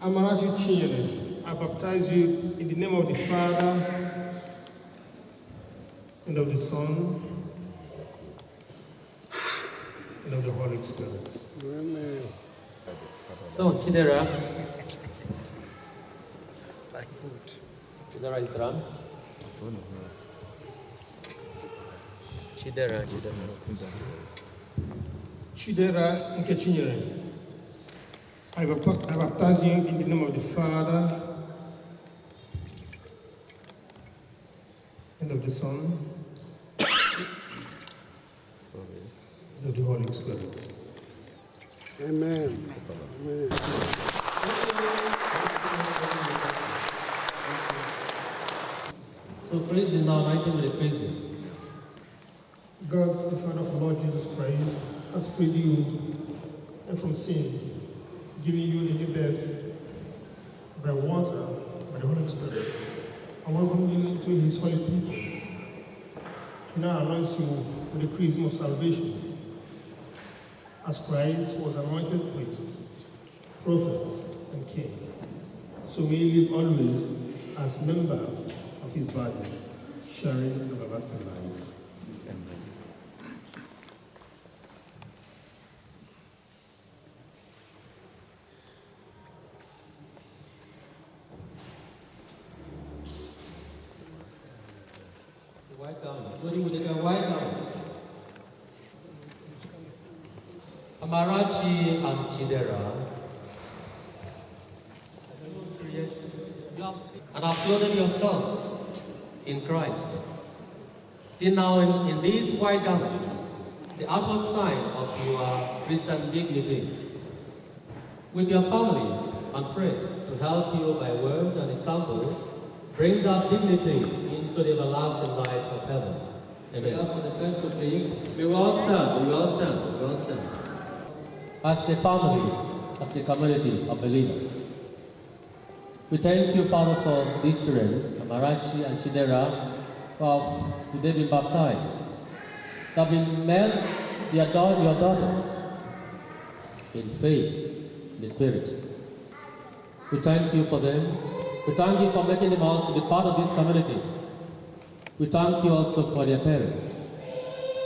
Amarachi Chinyere, I baptize you in the name of the Father, and of the Son, and of the Holy Spirit. Amen. So, Chidera. Chidera is drum. Chidera. Chidera Nkechinyere, I baptize you in the name of the Father, and of the Son, and of the Holy Spirit. Amen. Amen. So praise Him now, anointing with the praise Him. God, the Father of the Lord Jesus Christ, has freed you from sin, giving you a new birth by water, by the Holy Spirit, and welcoming you into His holy people. He now anoints you with the chrism of salvation, as Christ was anointed priest, prophet, and king. So may you live always as member of His body, sharing the everlasting life. White garment. Including with the white garment. Amarachi and Chidera. And have clothed your sons in Christ. See now in these white garments the outward sign of your Christian dignity. With your family and friends to help you by word and example, bring that dignity into the everlasting life of heaven. Amen. Also the faithful please. We will all stand, we will all stand, we will all stand. As a family, as a community of believers, we thank you, Father, for these children, Amarachi and Chidera, who have today been baptized, that have been made your daughters in faith, in the Spirit. We thank you for them. We thank you for making them also be part of this community. We thank you also for their parents.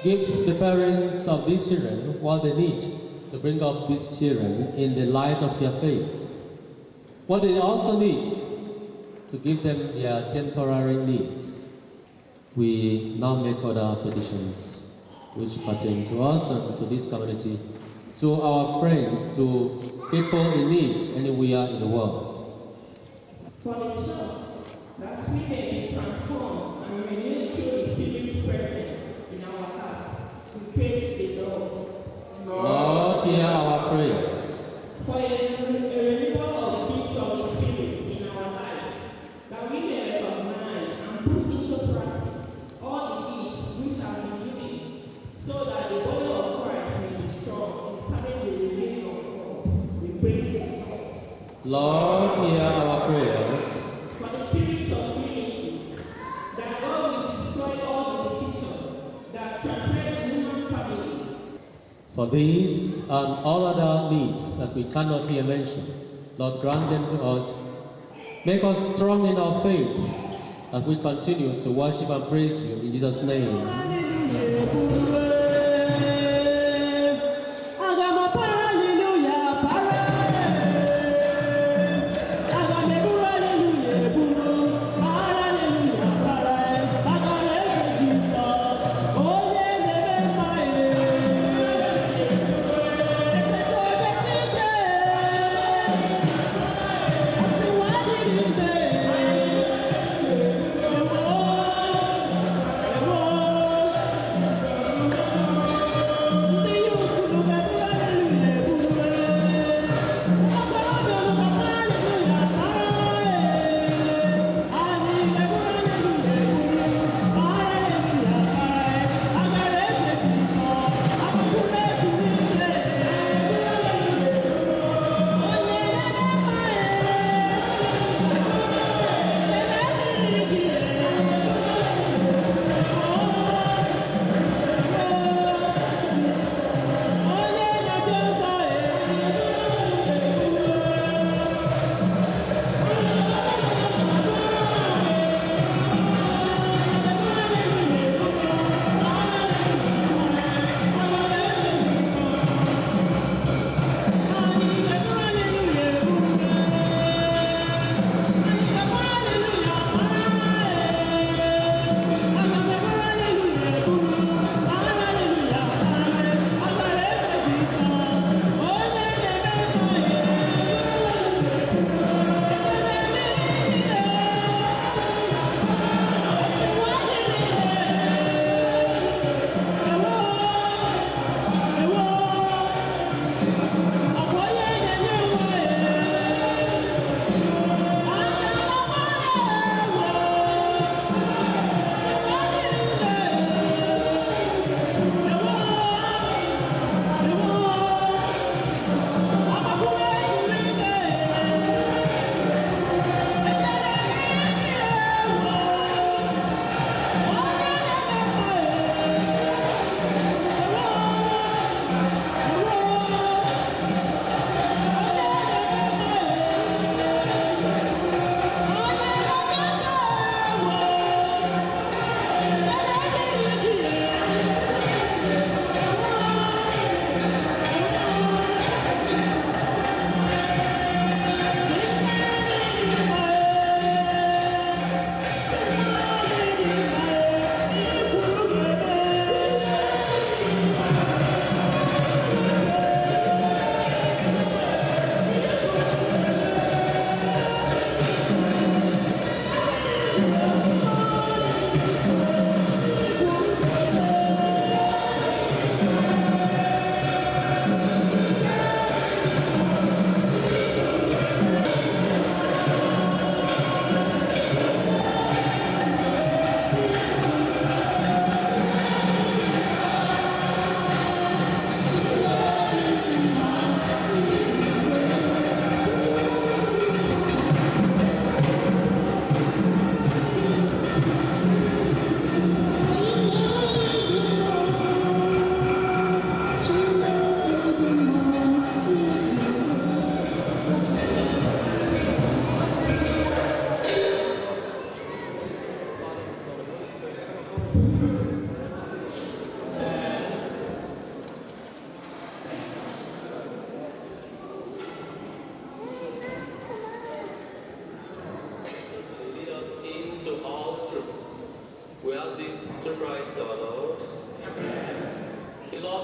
Give the parents of these children what they need to bring up these children in the light of your faith. What they also need to give them their temporary needs. We now make other petitions which pertain to us and to this community, to our friends, to people in need anywhere in the world. For the church, that we may be transformed and renewed through the Spirit's presence in our hearts, we pray to the Lord. Lord, hear our prayers. For a renewal of the gift of the Spirit in our lives, that we may recognize and put into practice all the gifts which have been given, so that the body of Christ may be strong in serving the religion of God. We pray to the Lord. Lord, hear our prayers. For the Spirit of unity, that God will destroy all division that transcend human family. For these and all other needs that we cannot here mention, Lord, grant them to us. Make us strong in our faith as we continue to worship and praise you in Jesus' name.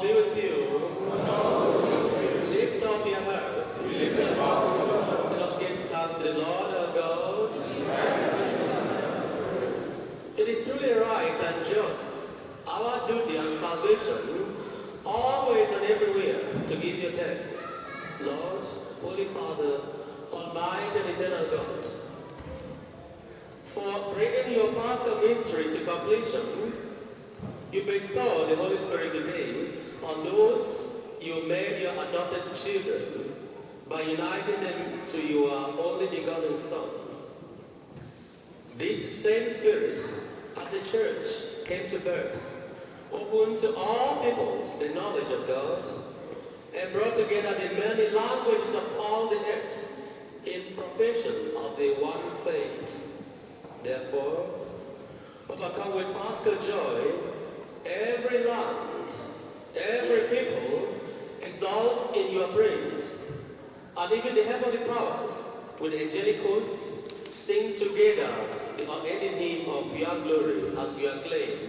be with you. Lift up your hearts. Let us give thanks to the Lord our God. It is truly right and just, our duty and salvation, always and everywhere, to give you thanks, Lord, Holy Father, Almighty and Eternal God, for bringing your Paschal mystery to completion. You bestow the Holy Spirit today on those you made your adopted children by uniting them to your only begotten Son. This same Spirit at the Church came to birth, opened to all peoples the knowledge of God, and brought together the many languages of all the earth in profession of the one faith. Therefore, overcome with Paschal joy, every land, every people exalts in your praise, and even the heavenly powers with the angelic hosts sing together the unending hymn of your glory as you acclaim.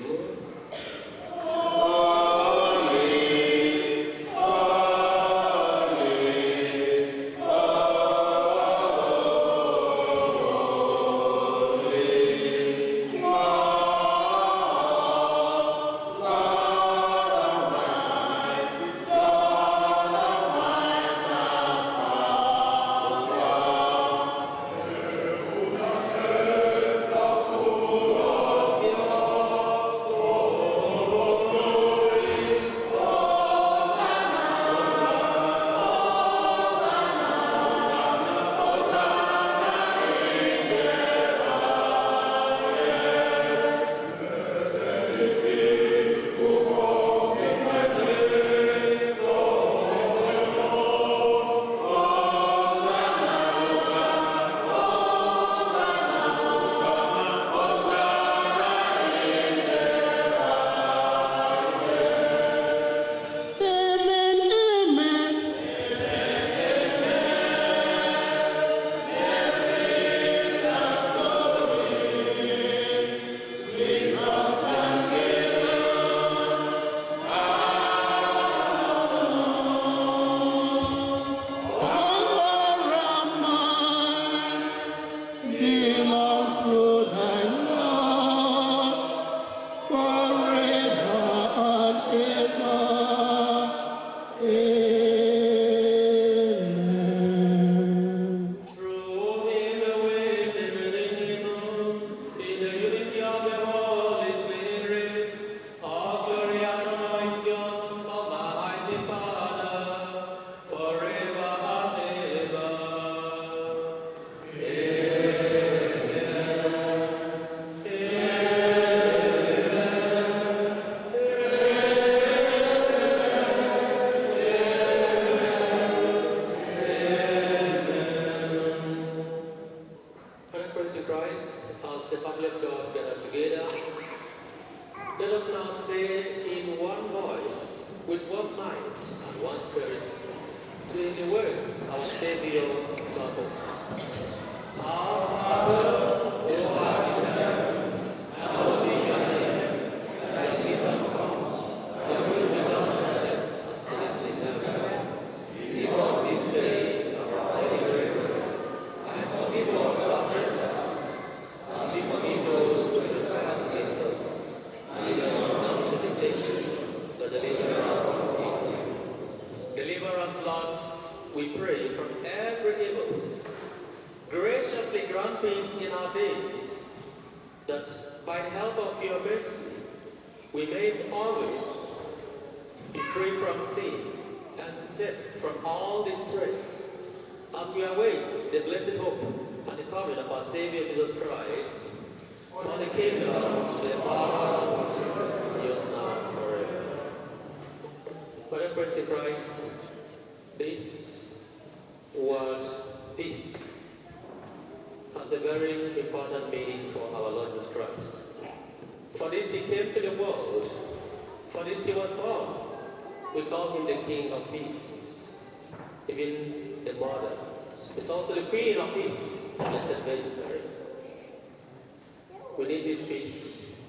We need this peace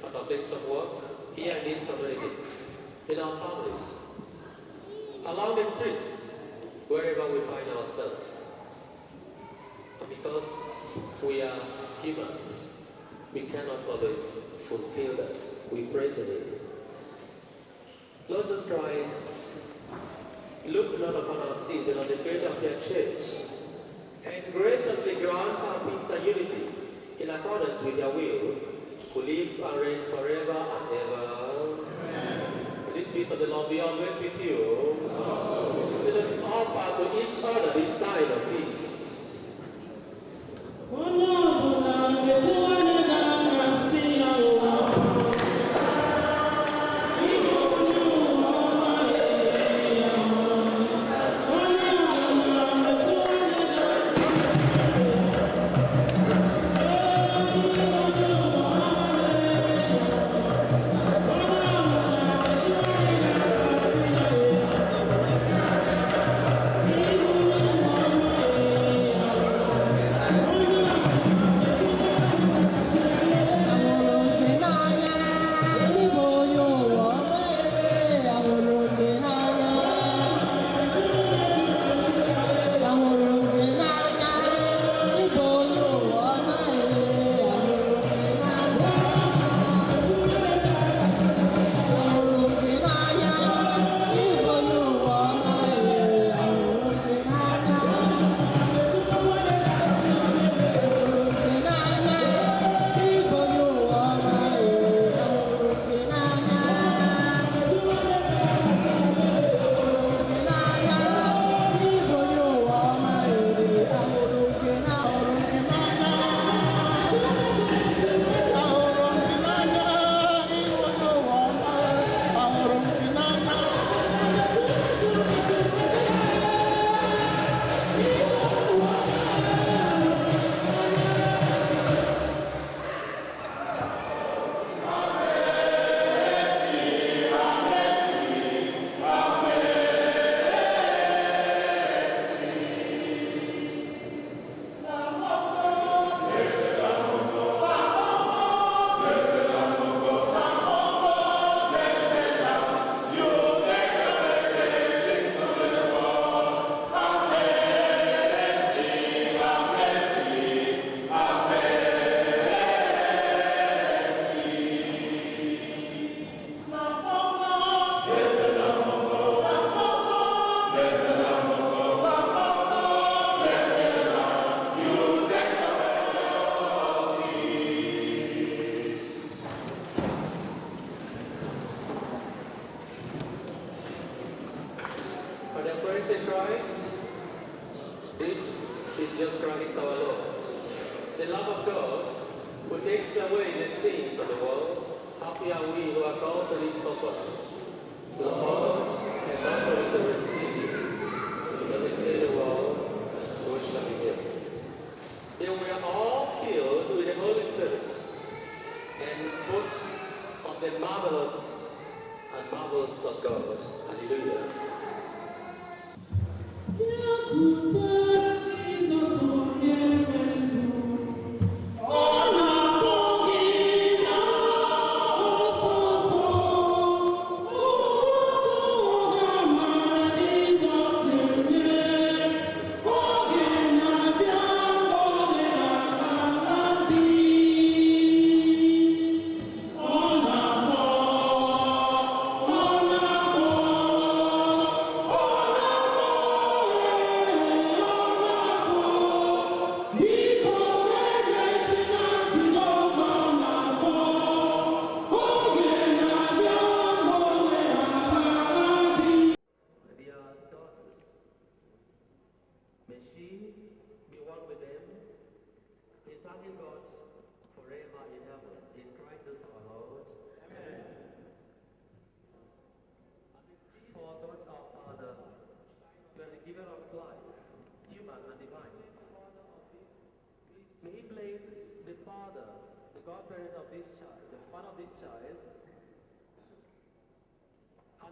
at our place of work, here in this community, in our families, along the streets, wherever we find ourselves. And because we are humans, we cannot always fulfill that. We pray to Him. Lord Jesus Christ, look not upon our sins, but on the faith of your church, and graciously grant our peace and unity in accordance with your will, who live and reign forever and ever. Amen. This peace of the Lord be always with you. Let us offer to each other this sign of peace.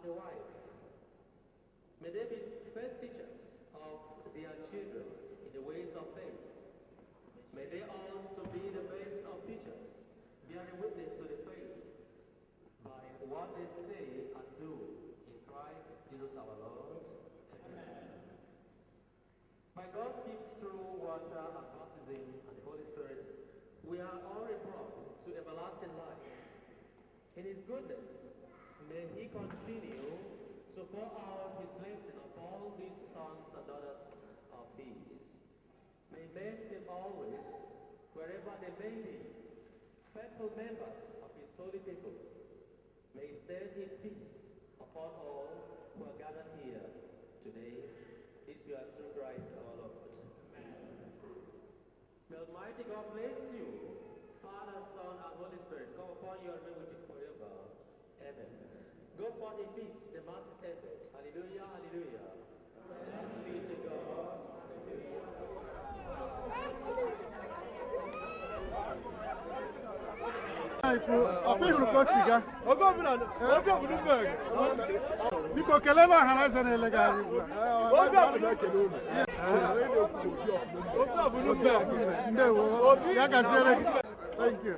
The wife. May they be first teachers of their children in the ways of faith. May they also be the best of teachers, bearing witness to the faith by what they say and do in Christ Jesus our Lord. Amen. By God's gift through water and baptism and the Holy Spirit, we are all brought to everlasting life. In His goodness, may He continue to pour out His blessing upon these sons and daughters of His. May He make them always, wherever they may be, faithful members of His holy people. May He send His peace upon all who are gathered here today. This you are through Christ our Lord. Amen. May Almighty God bless you, Father, Son, and Holy Spirit. Come upon you and be with you forever. Amen. Go forth in peace, the Master's effort. Hallelujah, hallelujah. Thanks be to God. Biko kelee na ọha na eze na-elega anyị ugbu a. Ndewo, ya gaziere gị. Thank you.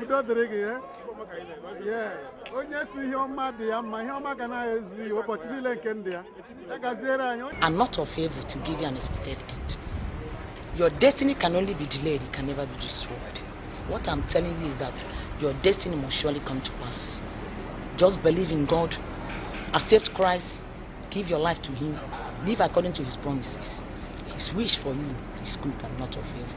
Udo dịrị gị, eh? Yes. Onye si ihe ọma dị ya mma, ihe ọma ga na-ezu ụbọchị niile nke ndụ ya. Ya gaziere anyị. And not of evil to give you an expected end. Your destiny can only be delayed, it can never be destroyed. What I'm telling you is that your destiny must surely come to pass. Just believe in God, accept Christ, give your life to Him, live according to His promises. His wish for you is good and not of evil.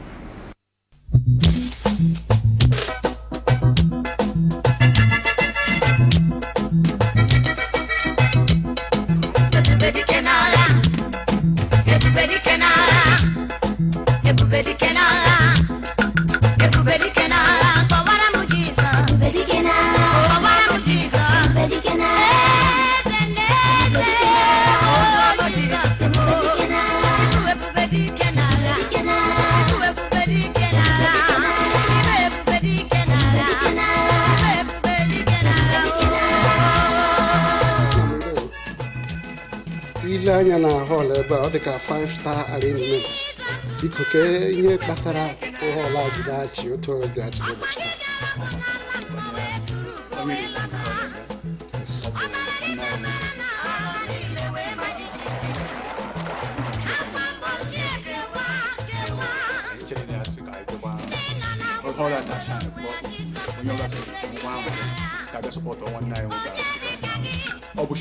Anya na hall ebe ọ dị ka 5-star arrangement. Biko ke ihe kpatara hall a jiri achị otu ọ dị achị ụbọchị taa.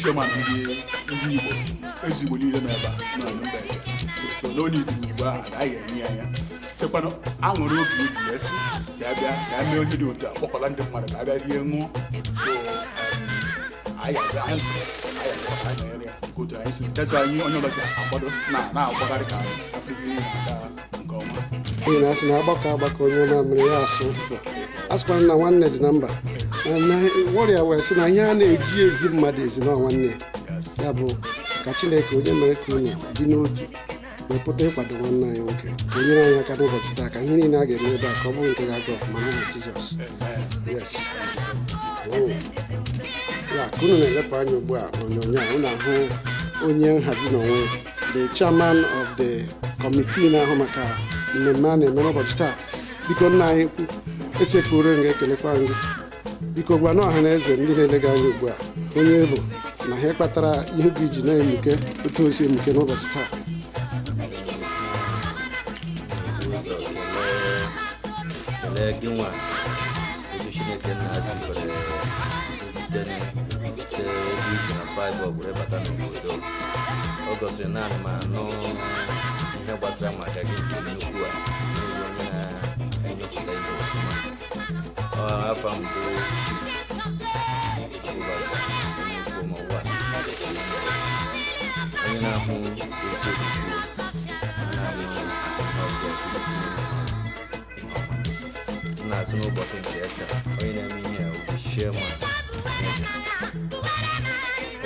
Chairman Ndi-igbo ezigbo niile n'ebe a na Nürnberg. So no need Igbo a agaghị enye anya. Tekwanụ anwụrụ obi obi esi ya bịa ya mee ihe dị otu a kpọkọla ndị mmadụ ka abịa rie ṅụọ. So anyị onye ọbụla si agbado na-agbagharị ka Afrịka na-aga nke ọma. Ị na-asị na agbakọ onye ọma mere ya asụ asịkwara na nwanne dị na mba warrior wee sị na ihe a na-eji ezi mmadụ ezi na nwanne ya bụ ka Chineke onye mere ka unu dị n'otu wepụta ịkwado nwanne anyị nwoke ka o nyere anyị aka n'ụbọchị taa ka ihe niile a ga-eme ebe a ka ọ bụrụ nke ga-aga ọfụma n'aha Jizọs. Yes. Ya ka unu na-elepụ anya ugbu a n'onyonyo a unu ahụ onye nhazi n'onwe the chairman of the committee na-ahụ maka mmemme a na-eme n'ụbọchị taa. Biko nna anyị esepụrụ nga ekelekwa gị. Biko gwa na ọha na eze ndị na-elega anya ugbu a onye bụ na ha kpatara ihe dị ji na-emuke otu osi emuke n'ụbọchị taa. Kelee gị nwa otu Chineke na-asị kwere site obi isi na Freiburg were bata n'obodo. Ọ gosiri naanị ma anụ ihe gbasara maka gị nke nnukwu a onye na-enyepụta ihe ọfụma. Afọ mbụ onye na-ahụ eziokwu na-asị n'ụbọchị nke taa onye na-eme ihe a chairman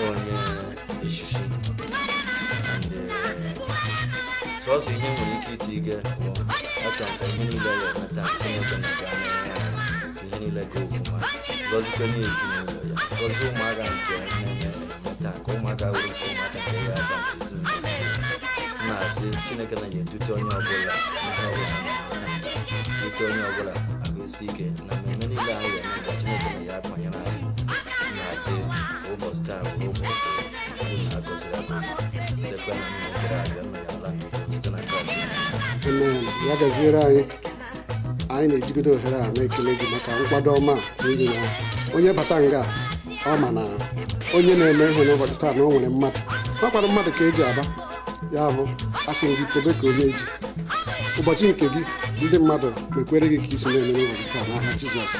onye echichi sọsọ ihe nwere ike itige bụ achọrọ ka ihe niile ya emeta Chineke na-aga ihe niile ga ofụma gọzikwa n'ezinụlọ ya gọzie ụmụaka nke na-emeta ka ụmụaka were nke ụmụaka nke ya aba nke ezinụlọ na-asị Chineke na-edute onye ọbụla ihe ọbụla dute onye ọbụla ike na mmemme niile anyị ga-eme ka Chineke na ya banyere anyị na-asị ụbọchị taa ya gaziere anyị na-ejigodo ohere a na-ekele gị maka nkwado ọma n'ihi na onye bata nga ọ ma na onye na-eme ihe n'ụbọchị taa na o nwere mmadụ makwara mmadụ ka eji aba ya bụ asị gị tebe ka onye eji ụbọchị nke gị ndị mmadụ mekwere gị ka isi na-eme n'ụbọchị taa n'aha Jizọs.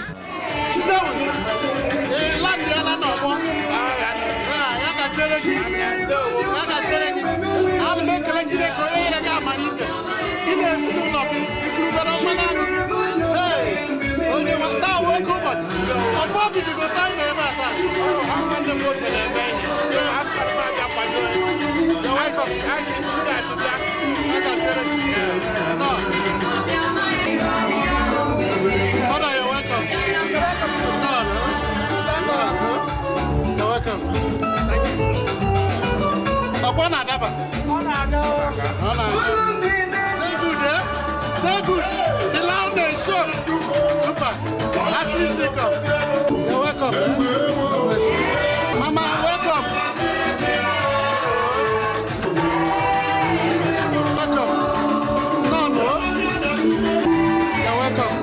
Say good. The loud and short. Super. You're welcome. Mama, welcome. Welcome. No. You're welcome.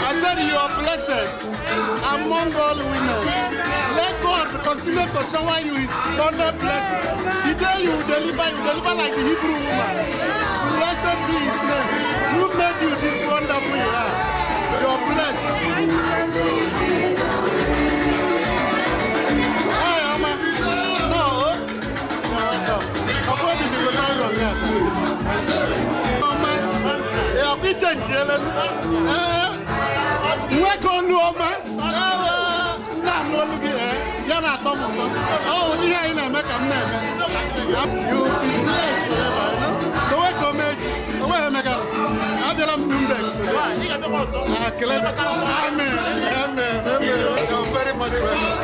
I said you are blessed among all women. Let God continue to shower you his abundant blessing. The day you deliver like the Hebrew woman. Blessed be his name. Who made you this wonderful you are? You are blessed. Hi, Mama. No. You're welcome. Welcome, Noma. Oh, yeah, in America. You be blessed forever. So welcome, America. I'm Nürnberg. Amen. You're very much welcome.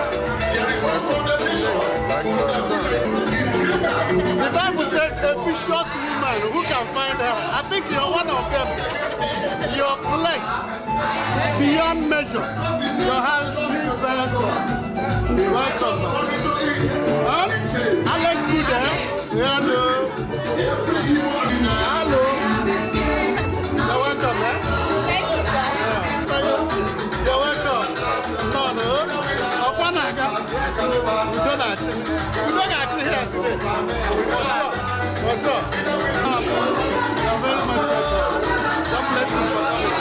The Bible says a vicious woman who can find her. I think you're one of them. You're blessed beyond measure. Your hands is very strong. Welcome. Alex good there. Hello. Hello. You're welcome, eh? Thank you, sir. You're welcome. No. Opanaga. You don't actually hear today. For sure. You're very much welcome. God bless you for coming.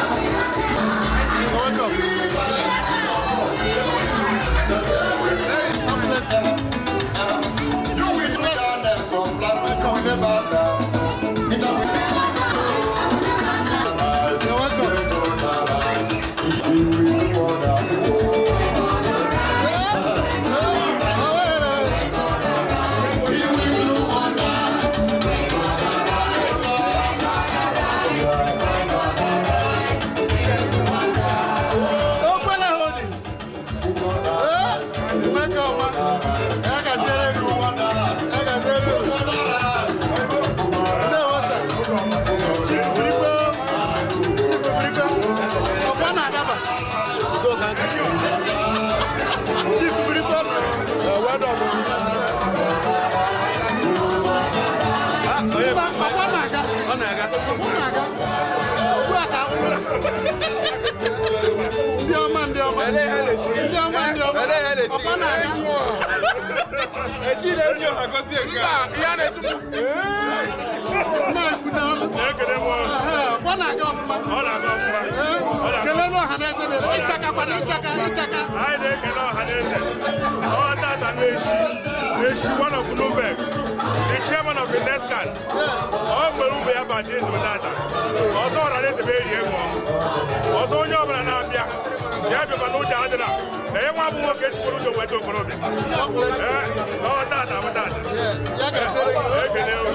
You're welcome. God bless you. You will be on the soft life. Come never down. You're welcome. One of Nürnberg, the chairman of the Nescan. All Malumbe about this with that. Also, that is a very young one. ọzọ onye ọbụla na-abịa ya bịakwa n'ụjọ adịla na ya nwa bụ nwoke etikwuru ụjọ weta okorobịa tata bụ tata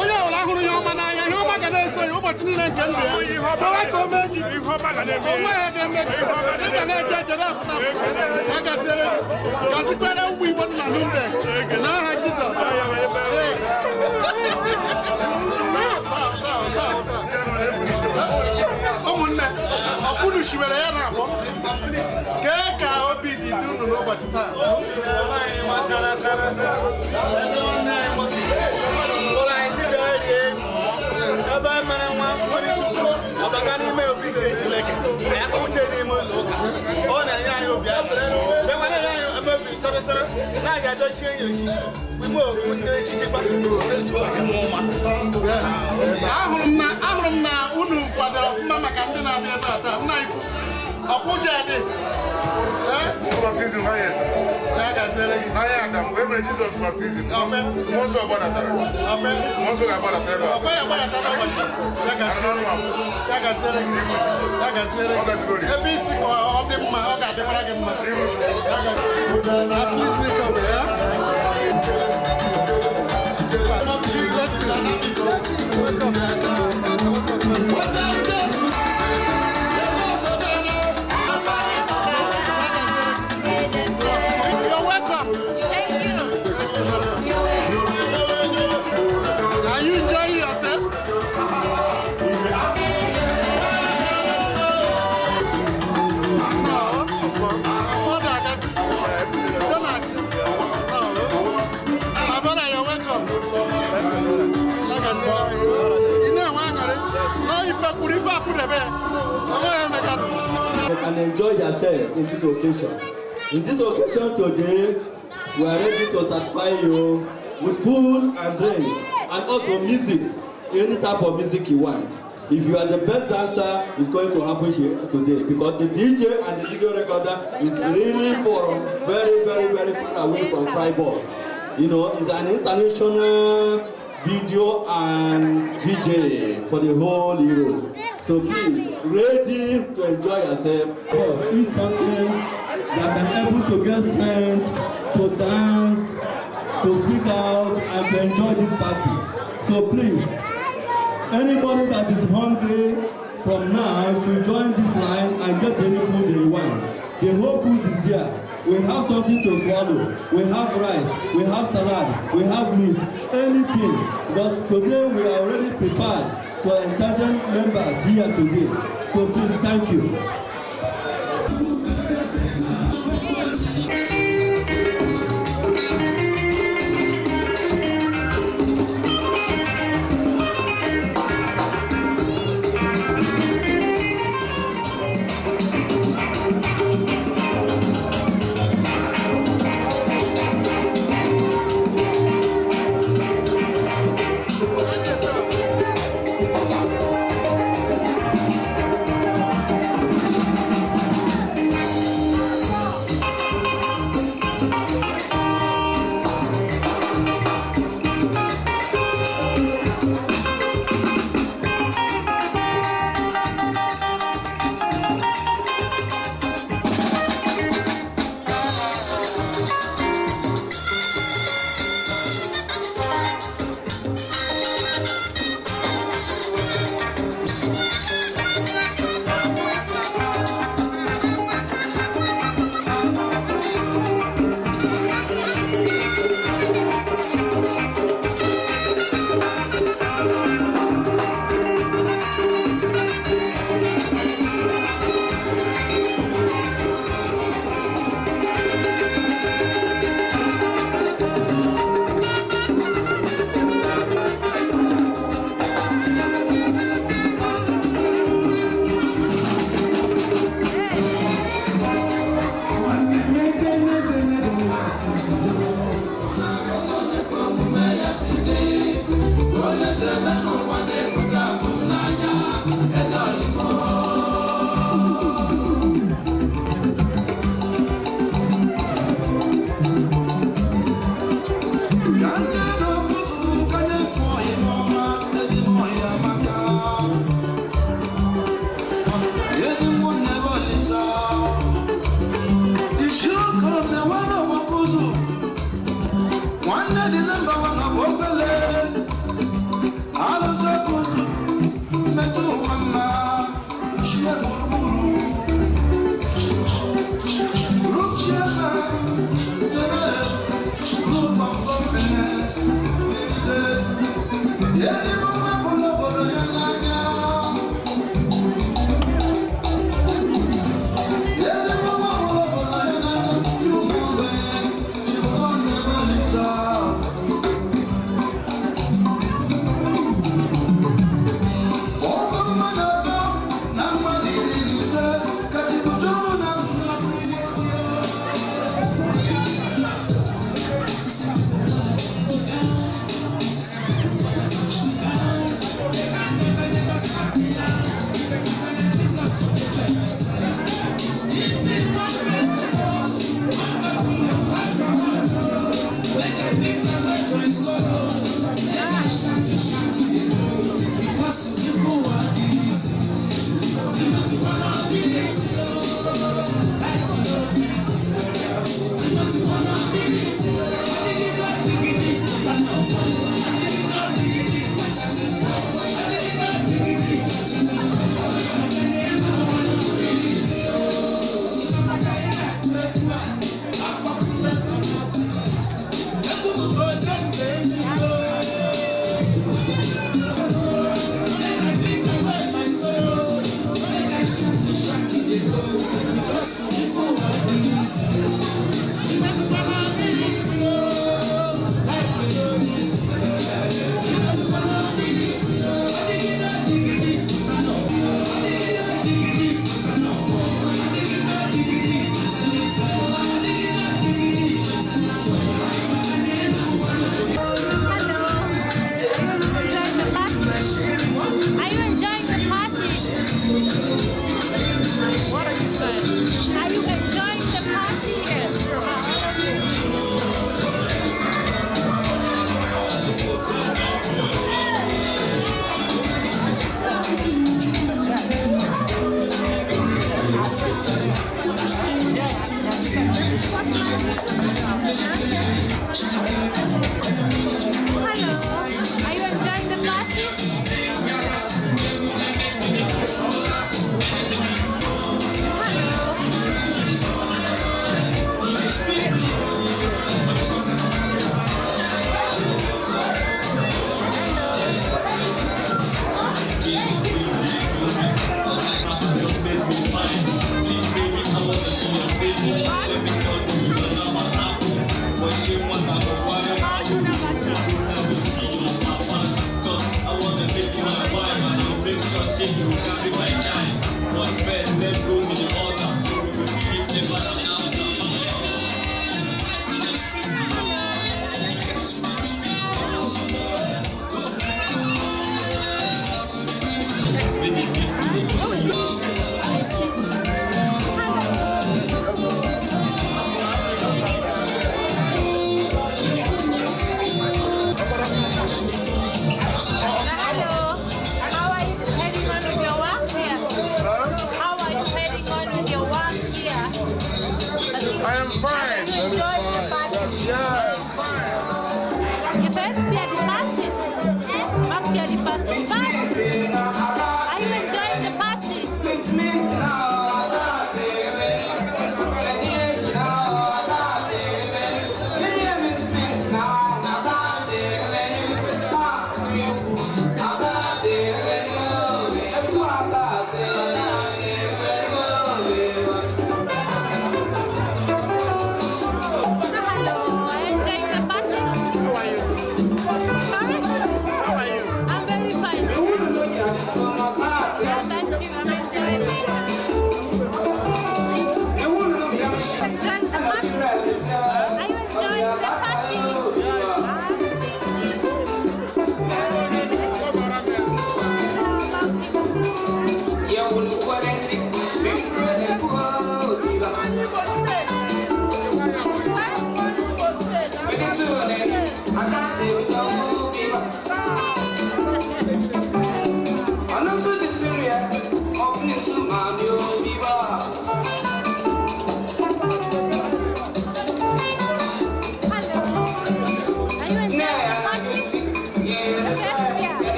onye ọbụla hụrụ ihe ọma n'anya ihe ọma ga na-eso ya ụbọchị niile nke ndụ ya ihe ọma ga na-eme onwe ya ga-eme ị ga na-eje eje na-apụta ya gaziere gazikwere ụmụ Igbo nna Nürnberg n'aha Jizọs ụmụnne ọkpụrụ shiwere ya na-abọ kee ka obi dị unu n'ụbọchị taa ebe mere nwa Onuchukwu ọbaga n'ime obi nke Chineke anyị akpọute n'ime ụlọ ụka ọ na-enye anyị obi aṅụrị bekwana enye anyị ebe obi sọrọsọrọ na-aga dochie enyi echichi ime ndị echichi gbarezuo ịmụ nwa ahụrụ m na unu kwadoro ọfụma maka ndị na-abịa ebe a taa nna ikwu ọkwụja dị baptizim ha yes n'anya Adam mgbe e mere Jizọs baptizim mmụọ nsọ gbadatara mmụọ nsọ ga-agbadata ebe a ebe isi ka ọ dị mma ọ ga-adịkwara gị mma You can enjoy yourself in this occasion. In this occasion today, we are ready to satisfy you with food and drinks and also music, any type of music you want. If you are the best dancer, it's going to happen here today because the DJ and the video recorder is really very far away from Freiburg. You know, it's an international video and DJ for the whole Europe. So please, ready to enjoy yourself. Eat something that can able to get strength, to dance, to speak out, and to enjoy this party. So please, anybody that is hungry from now should join this line and get any food they want. The whole food is there. We have something to swallow. We have rice, we have salad, we have meat, anything. Because today we are already prepared to entertain members here today. So please, thank you.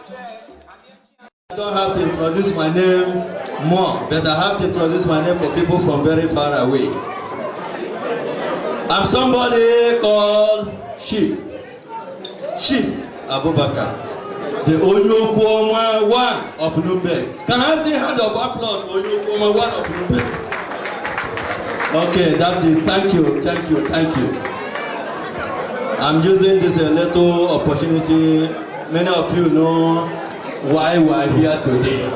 I don't have to introduce my name more, but I have to introduce my name for people from very far away. I'm somebody called Chief Abubakar, the Onuchukwu one of Nürnberg. Can I see a hand of applause for Onuchukwu one of Nürnberg? Okay, that is, thank you. I'm using this little opportunity. Many of you know why we are here today.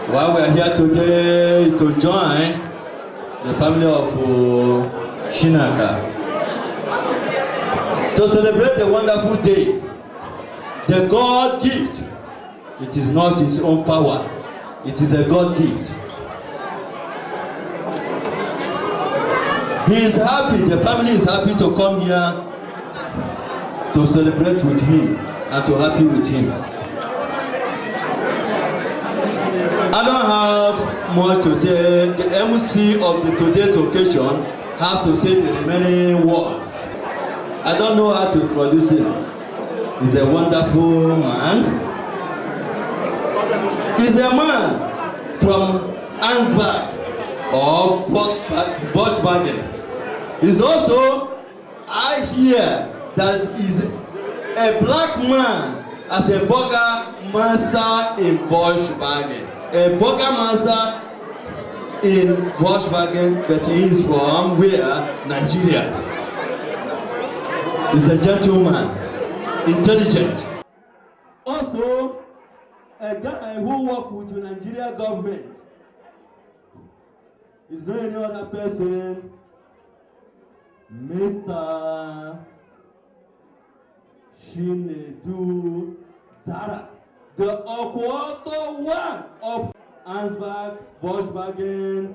Why we are here today is to join the family of Chinaka to celebrate the wonderful day, the God gift. It is not his own power, it is a God gift. He is happy, the family is happy to come here to celebrate with him and to happy with him. I don't have much to say. The MC of the today's occasion have to say the remaining words. I don't know how to introduce him. He's a wonderful man. He's a man from Ansbach or Volkswagen. He's also, I hear that he's a black man as a burger master in Volkswagen. A burger master in Volkswagen, but he is from where? Nigeria. He's a gentleman, intelligent. Also, a guy who works with the Nigeria government. Is there any other person? Mr. Chinedu Dara, the Okwoto one of Ansbach, Volkswagen,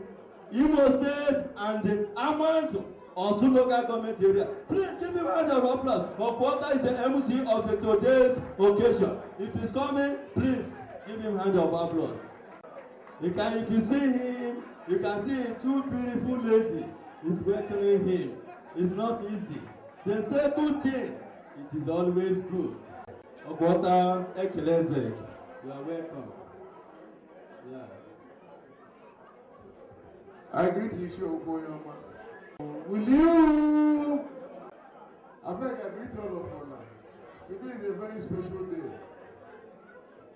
Imo State, and the Amanso, Osun local government area. Please give him a round of applause. Okwoto is the MC of the today's occasion. If he's coming, please give him a hand of applause. If you see him, you can see two beautiful ladies is welcoming him. It's not easy. They say good thing. It is always good. Okwota Ekelezek, you are welcome. Yeah. I greet you, Shokoyama. Will you? I beg, I greet all of you now. Today is a very special day.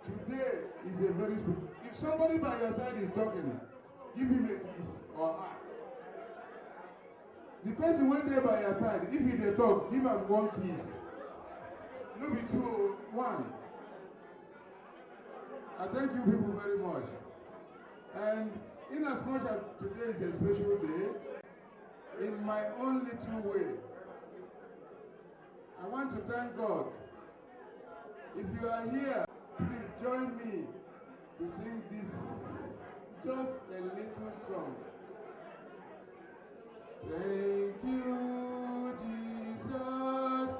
Today is a very special. If somebody by your side is talking, give him a kiss or her. The person went there by your side. If he dey talk, give him one kiss. No be 2, 1. I thank you people very much. And in as much as today is a special day, in my own little way, I want to thank God. If you are here, please join me to sing this, just a little song. Thank you, Jesus.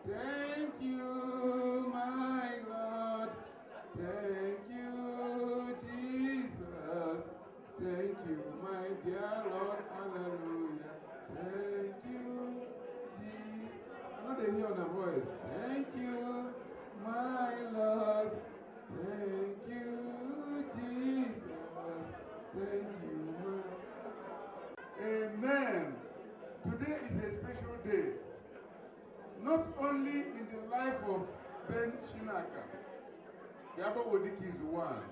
Thank you, my Lord. Thank you, Jesus. Thank you, my dear Lord. Hallelujah. Thank you, Jesus. I know they hear on the voice. Thank you, my Lord. Thank you, Jesus. Thank you, my Amen. Today is a special day. Not only in the life of Ben Chinaka, the Abba-Odiki is one,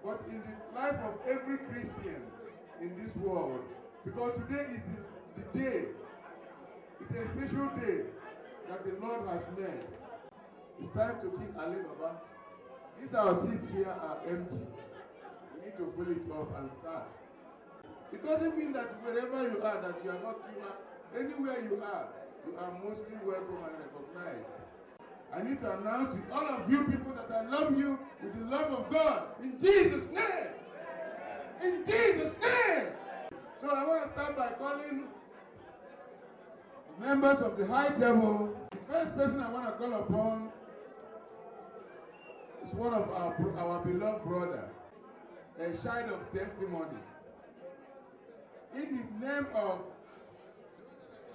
but in the life of every Christian in this world. Because today is the day. It's a special day that the Lord has made. It's time to kill Ali Baba. These our seats here are empty. We need to fill it up and start. It doesn't mean that wherever you are, that you are not, anywhere you are mostly welcome and recognized. I need to announce to all of you people that I love you with the love of God. In Jesus' name! In Jesus' name! So I want to start by calling members of the high table. The first person I want to call upon is one of our beloved brother, a child of testimony. In the name of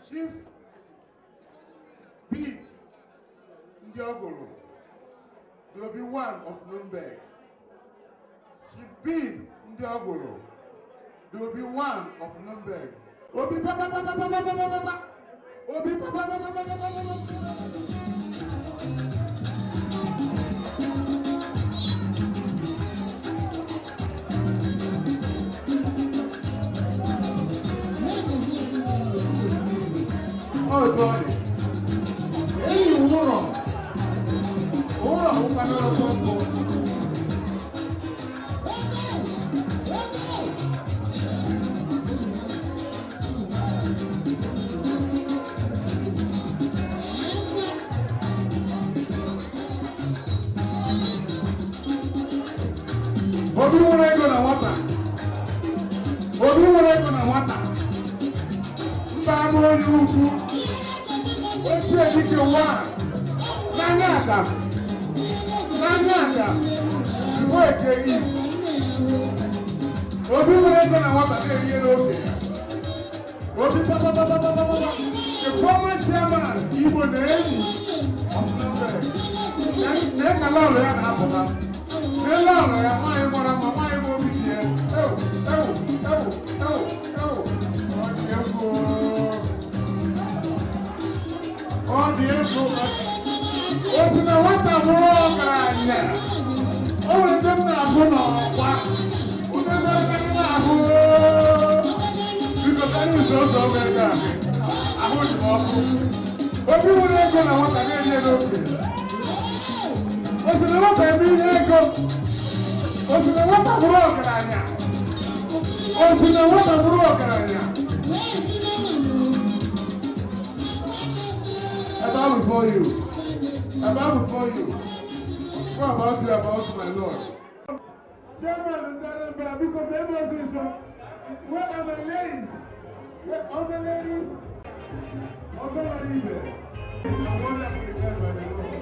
Chief B. Ndi-igbo, there will be one of Nürnberg. Chief B, Ndi-igbo, there will be one of Nürnberg. Obi papa papa papa papa papa. Obi papa papa papa papa. Oh, God. Hey, you wrong. Obi nwere ego na nwata. Obi nwere ego na nwata. Mba ama onye ukwu. Otu edike ụwa. N'anya Adam. N'anya Adam. Igbo eke iyi. Obi nwere ego na nwata na-eri ihe n'oge ya. Obi papapapapapapa. The former chairman Igbo na-enyi of Nürnberg. Na-ekala ụlọ ya na-apụta. N'ele ụlọ ya nwaanyị gbara ma nwaanyị bụ obi dị ya. Ọ dị egwu. Ọ dị egwu. O si na nwata bụrụ ọgaranya. O nwere ndị m na-abụ n'ọkwa. Ụdị ebe aka ndị na-abụ. Biko ka anyị ụzọ ụzọ ọgụ ego a. Ahụ dị m ọkụ. Obi nwere ego na nwata na-enye n'ofe. O si na nwata eme ihe ego. O si na nwata bụrụ ọgaranya. O si na nwata bụrụ ọgaranya. About before you. About before you. What about you about my Lord? Chairman and Darlyntino, because members is where are my ladies? Where are the ladies? Also not even. I wonder if you can by the Lord.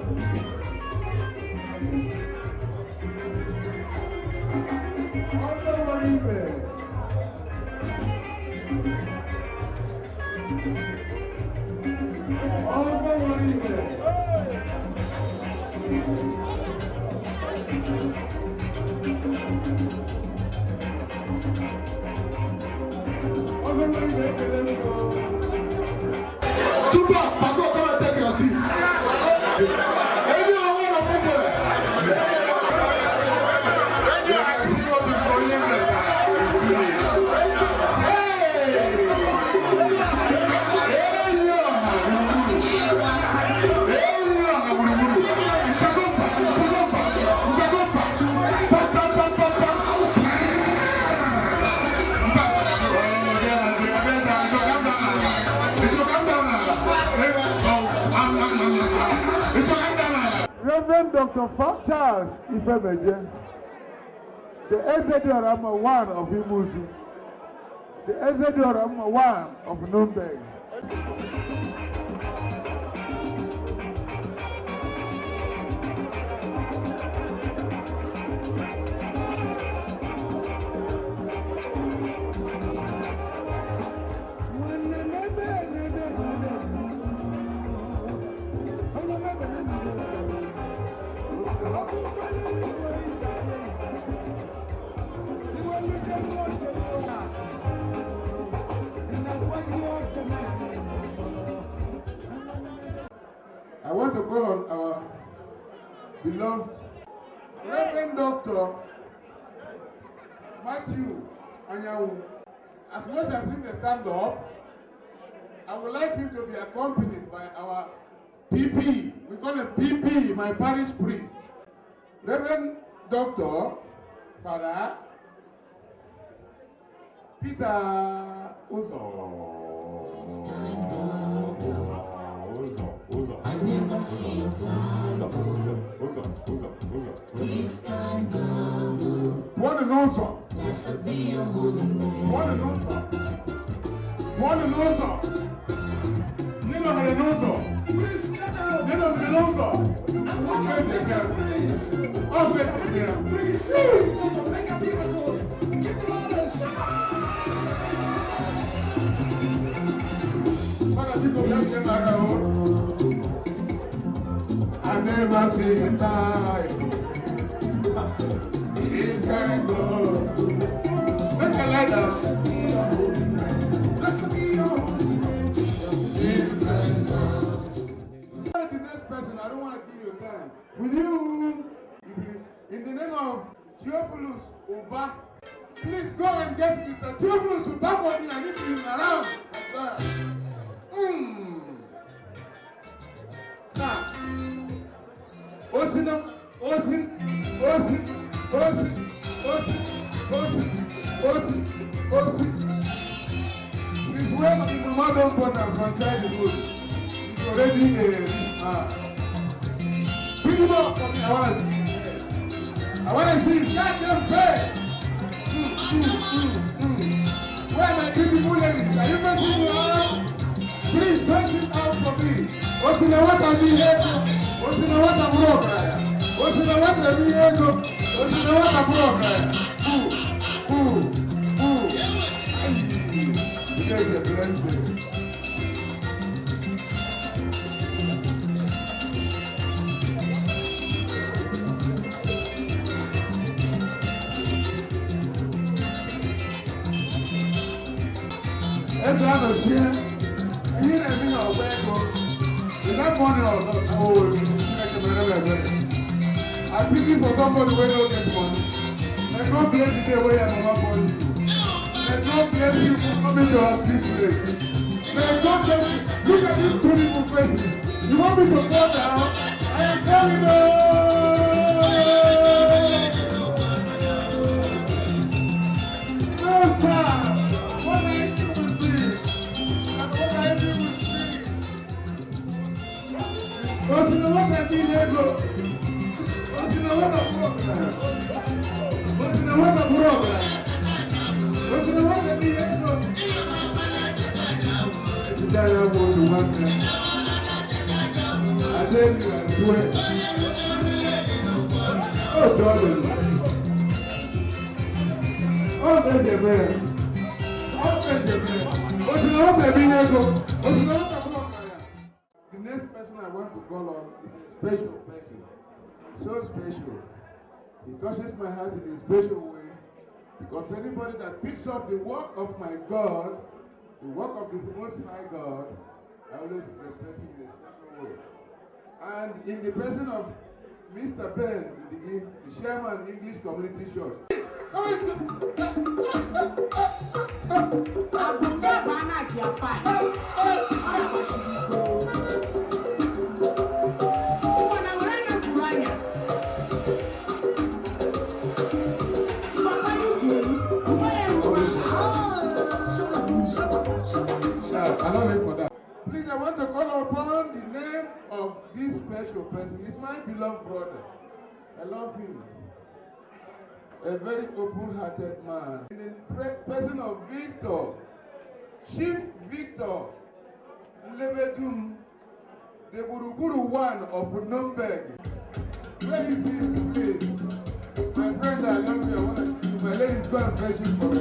Also not even. Also not even. Tupac, Paco, come and take your seat. Everyone want to people. Reverend Dr. Charles Ifemeje, the Ezediorama 1 of Imuzu, the Ezediorama 1 of Nürnberg. I want to call on our beloved Reverend Dr. Matthew Anyanwu. As much as he may stand up, I would like him to be accompanied by our PP. We call him PP, my parish priest. Reverend Dr. Father Peter Uzo. One and also. One and also. One and also. Nino Renoso. Nino Renoso. I never see time. This kind God. Make a light us. Blessed be your holy name. This kind God. The next person, I don't want to give you time. Will you, in the name of Theophilus Uba, please go and get Mr. Theophilus Uba for me. I need him around. Now, Osin. Since when the mother don't born from childhood, he's already a rich man. Bring him up for me. I want to see his goddamn face. Where are my beautiful ladies? Are you facing me out? Please face it out for me. What's in the water? What's in the water? What's in the water? What's in the water? You guys are blessed. Every other share, you know me or where is that money or I pity for somebody who don't get money. May God bless the day where your mama born you. May God bless you for coming to us this place. May God bless you. Look at these beautiful faces. You want me to fall down? I am coming no, sir. What I do with this? And what I do with this? Because you know what I mean, ego. Because you know what I'm problem. Because you know what I'm problem. Because you know what I mean, ego. It's that I want to work there. I tell you, I swear. Oh, Jordan. Oh, there's a man. The next person I want to call on is a special person. So special. It touches my heart in a special way. Because anybody that picks up the work of my God, the work of the Most High God, I always respect him in a special way. And in the person of Mr. Ben, the chairman English Community Church. I love it for that. Please, I want to call upon the name of this special person. He's my beloved brother. I love him. A very open-hearted man. In the person of Victor, Chief Victor Levedum, the Buruburu one of Nürnberg. Where is he, please? My friend, I love you. I want to see you. My lady's got a question for me.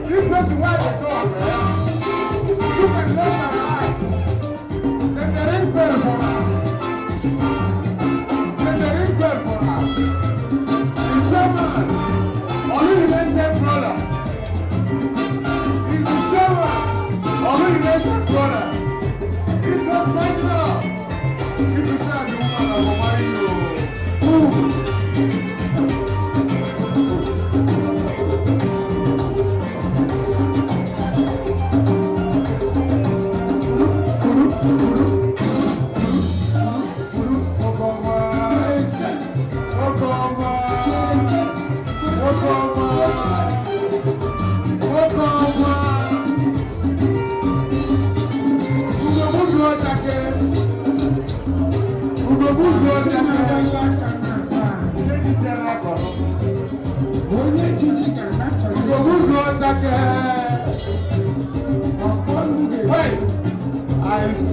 This person why they go, man. You can love my life. Then there is better for us. Then there is better for us. The shaman, unrelated brother. He's the shaman, unrelated brother. He's just finding out.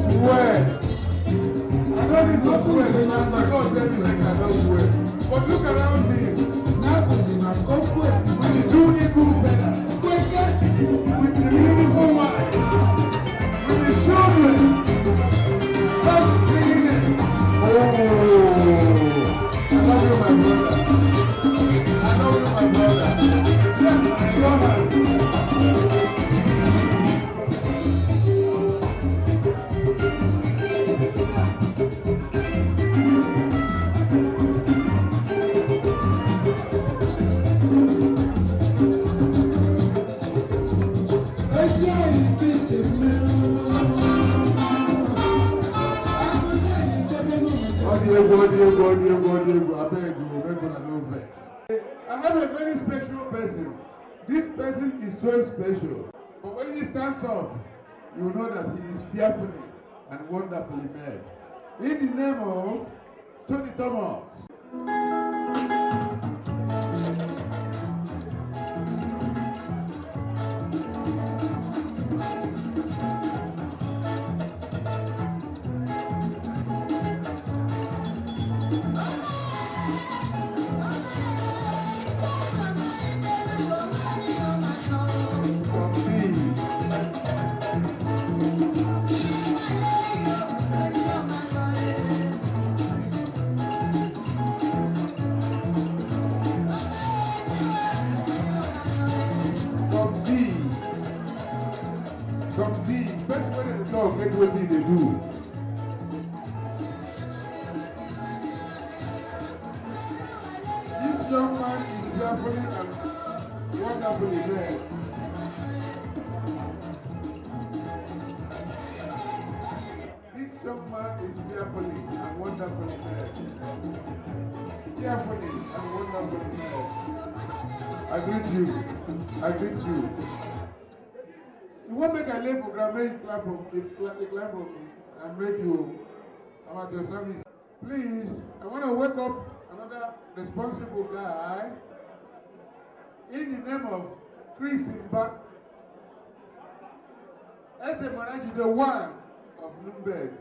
swear. I don't need to swear because my God tell me I cannot swear. But look around me. With the two eagle feathers. With the beautiful wife. With the children. Just bringing it. Oh, I love you, my brother. I love you, my brother. Yes, my brother. I have a very special person. This person is so special. But when he stands up, you know that he is fearfully and wonderfully made. In the name of Tony Thomas. First when they talk, get what they do. This young man is fearfully and wonderfully made. This young man is fearfully and wonderfully made. Fearfully and wonderfully made. I greet you. I greet you. You won't make a lay for Grammy clap of and radio. I'm at your service. Please, I want to wake up another responsible guy in the name of Christian as a manager, the one of Nürnberg.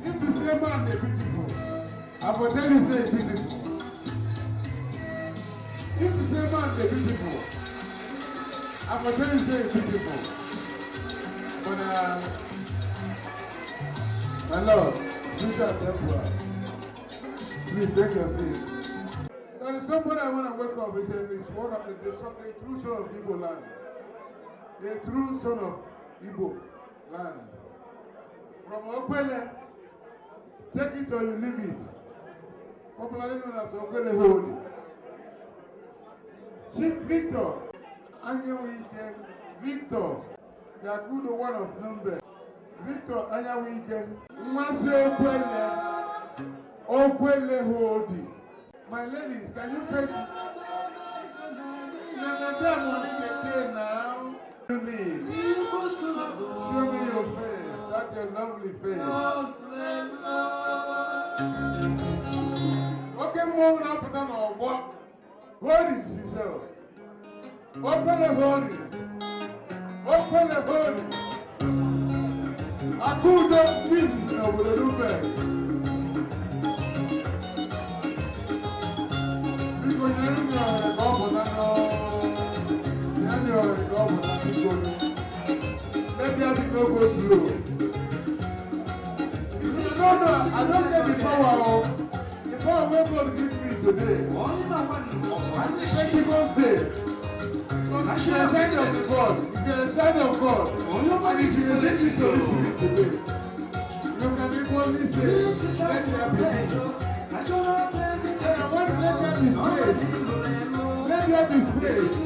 If the same man is beautiful, I will tell you say beautiful. If the same man is beautiful, I will tell you say beautiful. But my Lord, Bishop Emperor, please take your seat. There is somebody I want to wake up. It's one of the true son of Igbo land. The true son of Igbo land. From Okwele, take it or you leave it. Popularly known as Okwele Holy. Chief Victor, Anyawike, Victor, the good one of Nürnberg. Victor Anyawike, Mwase Okwele Holy. My ladies, can you take it? Now. You need. Show me your face. That's your lovely face. Okay, move up and down or walk. Hold it, sister. Open the hold it. Open the hold it. I could not this with a little bit. Because you're not going to let me have it go slow. You see, I don't get the power. The power God gives me today. Pentecost Day. If you're a child of God, if you're a child of God, and if you're a lady today, you can equally say, let me have it. And I want to let me have his place. Let me have his place.